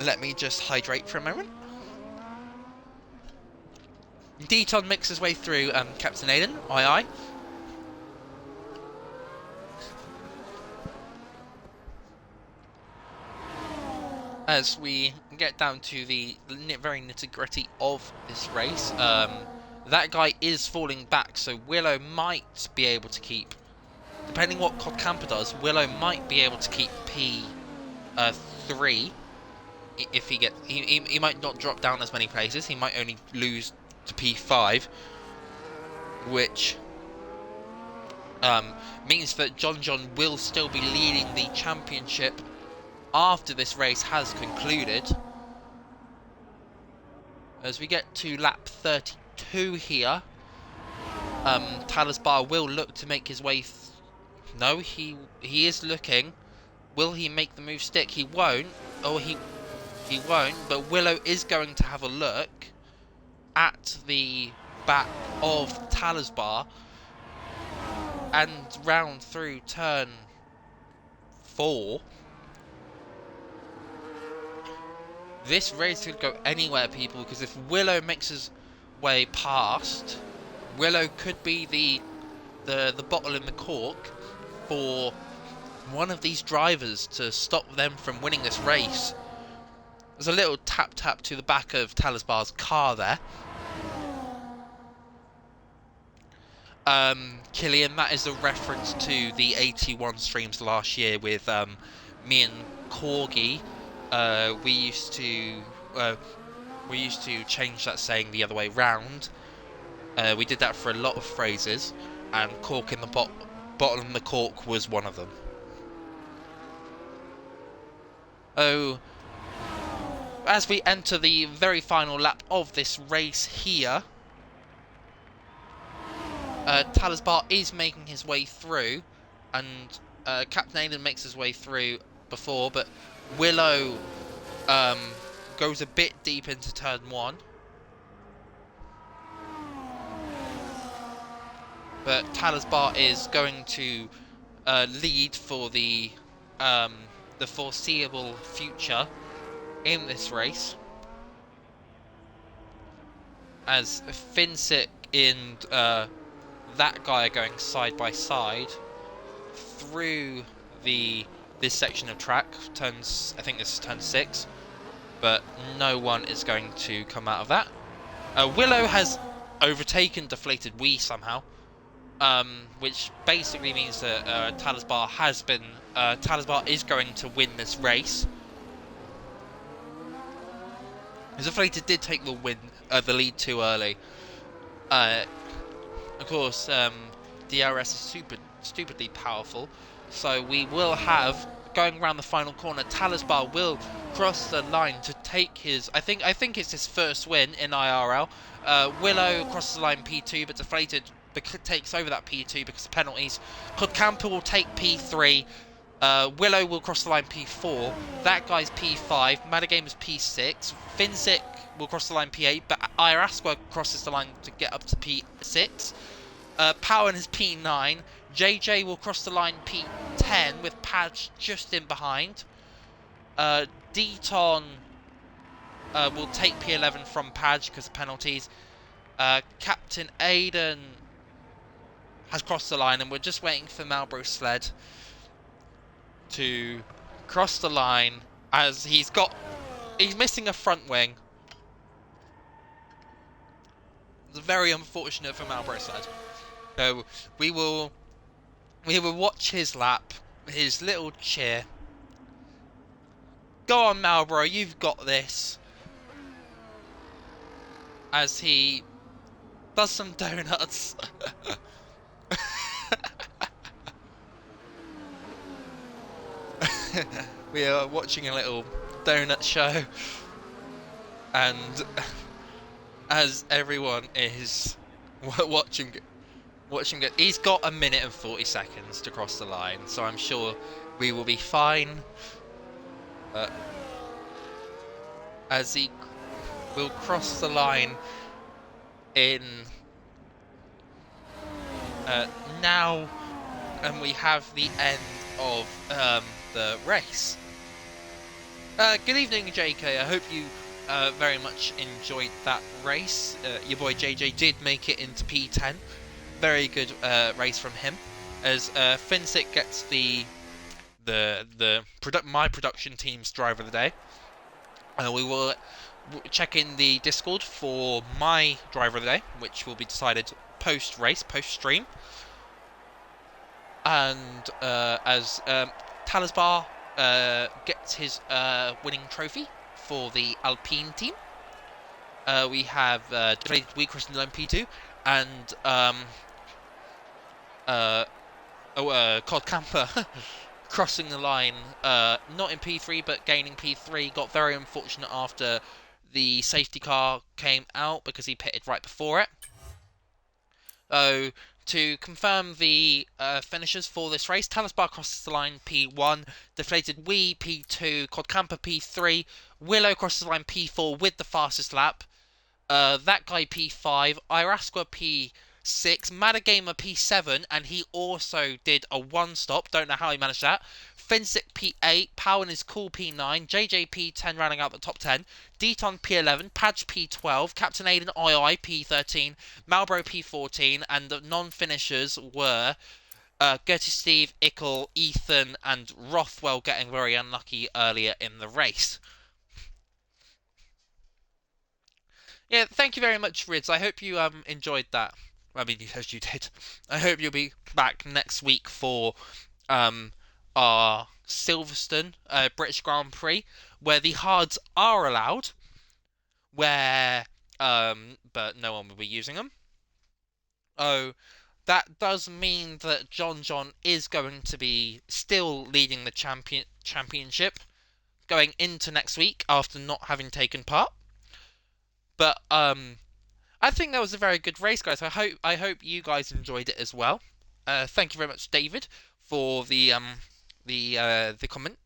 Let me just hydrate for a moment. Deton makes his way through Captain Aiden, II. As we get down to the very nitty-gritty of this race, that guy is falling back, so Willow might be able to keep, depending what Cod Camper does, Willow might be able to keep P3 if he gets, he might not drop down as many places, he might only lose to P5, which means that John will still be leading the championship after this race has concluded. As we get to lap 32 here, Talisbar will look to make his way. No, he is looking. Will he make the move stick? He won't. Oh, he won't. But Willow is going to have a look at the back of Talisbar and round through turn 4. This race could go anywhere, people, because if Willow makes his way past, Willow could be the bottle in the cork for one of these drivers to stop them from winning this race. There's a little tap to the back of Talisbar's car there. Killian, that is a reference to the 81 streams last year with me and Corgi. We used to change that saying the other way round. We did that for a lot of phrases, and cork in the bottom of the cork was one of them. Oh, as we enter the very final lap of this race here, Talisbar is making his way through, and Captain Aiden makes his way through before, but Willow goes a bit deep into turn 1. But Talisbar is going to lead for the foreseeable future in this race, as FFinsicc and that guy are going side by side through this section of track. Turns, I think this is turn 6, but no one is going to come out of that. Willow has overtaken deflated Wii somehow, which basically means that Talisbar is going to win this race. Deflated did take the lead too early. Of course, DRS is stupidly powerful, so we will have, going around the final corner, Talisbar will cross the line to take his, I think it's his first win in IRL. Willow crosses the line P2, but Deflated takes over that P2 because of penalties. Cod Camper will take P3. Willow will cross the line P4. That guy's P5. Madagame is P6. FFinsicc will cross the line P8, but IIRL crosses the line to get up to P6. Powen is P9. JJ will cross the line P10 with Padge just in behind. Deton will take P11 from Padge because of penalties. Captain Aiden has crossed the line, and we're just waiting for Marlboro Sled to cross the line, as he's missing a front wing. It's very unfortunate for Marlboro Sled. So we will watch his lap, his little cheer, Go on, Marlboro, you've got this. As he does some donuts. We are watching a little donut show, and as everyone is watching it, he's got a minute and 40 seconds to cross the line, so I'm sure we will be fine. Uh, as he will cross the line in now, and we have the end of the race. Good evening, JK. I hope you very much enjoyed that race. Your boy JJ did make it into P10. Very good race from him. As FFinsicc gets my production team's driver of the day. We will check in the Discord for my driver of the day, which will be decided post-race, post-stream. And as Talisbar gets his winning trophy for the Alpine team, we have we crossing the line P2, and Cod Camper crossing the line, not in P3 but gaining P3. Got very unfortunate after the safety car came out because he pitted right before it. So, to confirm the finishers for this race, Talisbar crosses the line P1, Deflated Wee P2, Codcamper P3, Willow crosses the line P4 with the fastest lap, that guy P5, Irasqua P6, Madagamer P7, and he also did a one-stop, don't know how he managed that. FFinsicc P8, Powen is cool P9, JJ P10 rounding out the top 10, Deton P11, Padge P12, Captain Aiden II P13, Malbro P14, and the non-finishers were Gertie Steve, Ickle, Ethan, and Rothwell getting very unlucky earlier in the race. Yeah, thank you very much, Rids. I hope you enjoyed that. I mean, as you did. I hope you'll be back next week for our Silverstone British Grand Prix, where the hards are allowed, where but no one will be using them. Oh, that does mean that John is going to be still leading the championship going into next week after not having taken part. But I think that was a very good race, guys. I hope you guys enjoyed it as well. Thank you very much, David, for the comment.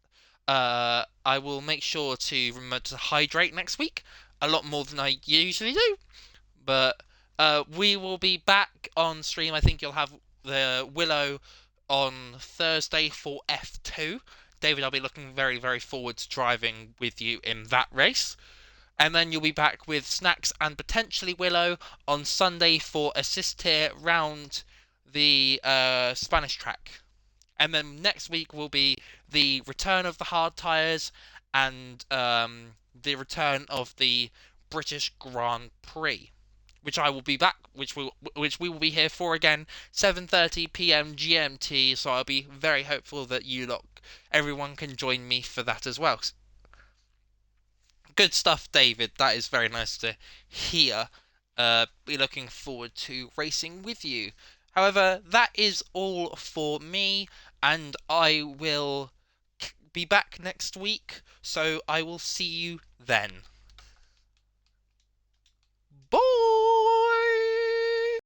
I will make sure to remember to hydrate next week, a lot more than I usually do. But we will be back on stream. I think you'll have the Willow on Thursday for F2. David, I'll be looking very, very forward to driving with you in that race. And then you'll be back with Snacks and potentially Willow on Sunday for Assist Tier round the Spanish track. And then next week will be the return of the hard tyres and the return of the British Grand Prix, which I will be back, which we will be here for again, 7:30 p.m. GMT. So I'll be very hopeful that everyone can join me for that as well. Good stuff, David. That is very nice to hear. Be looking forward to racing with you. However, that is all for me, and I will be back next week, so I will see you then. Bye!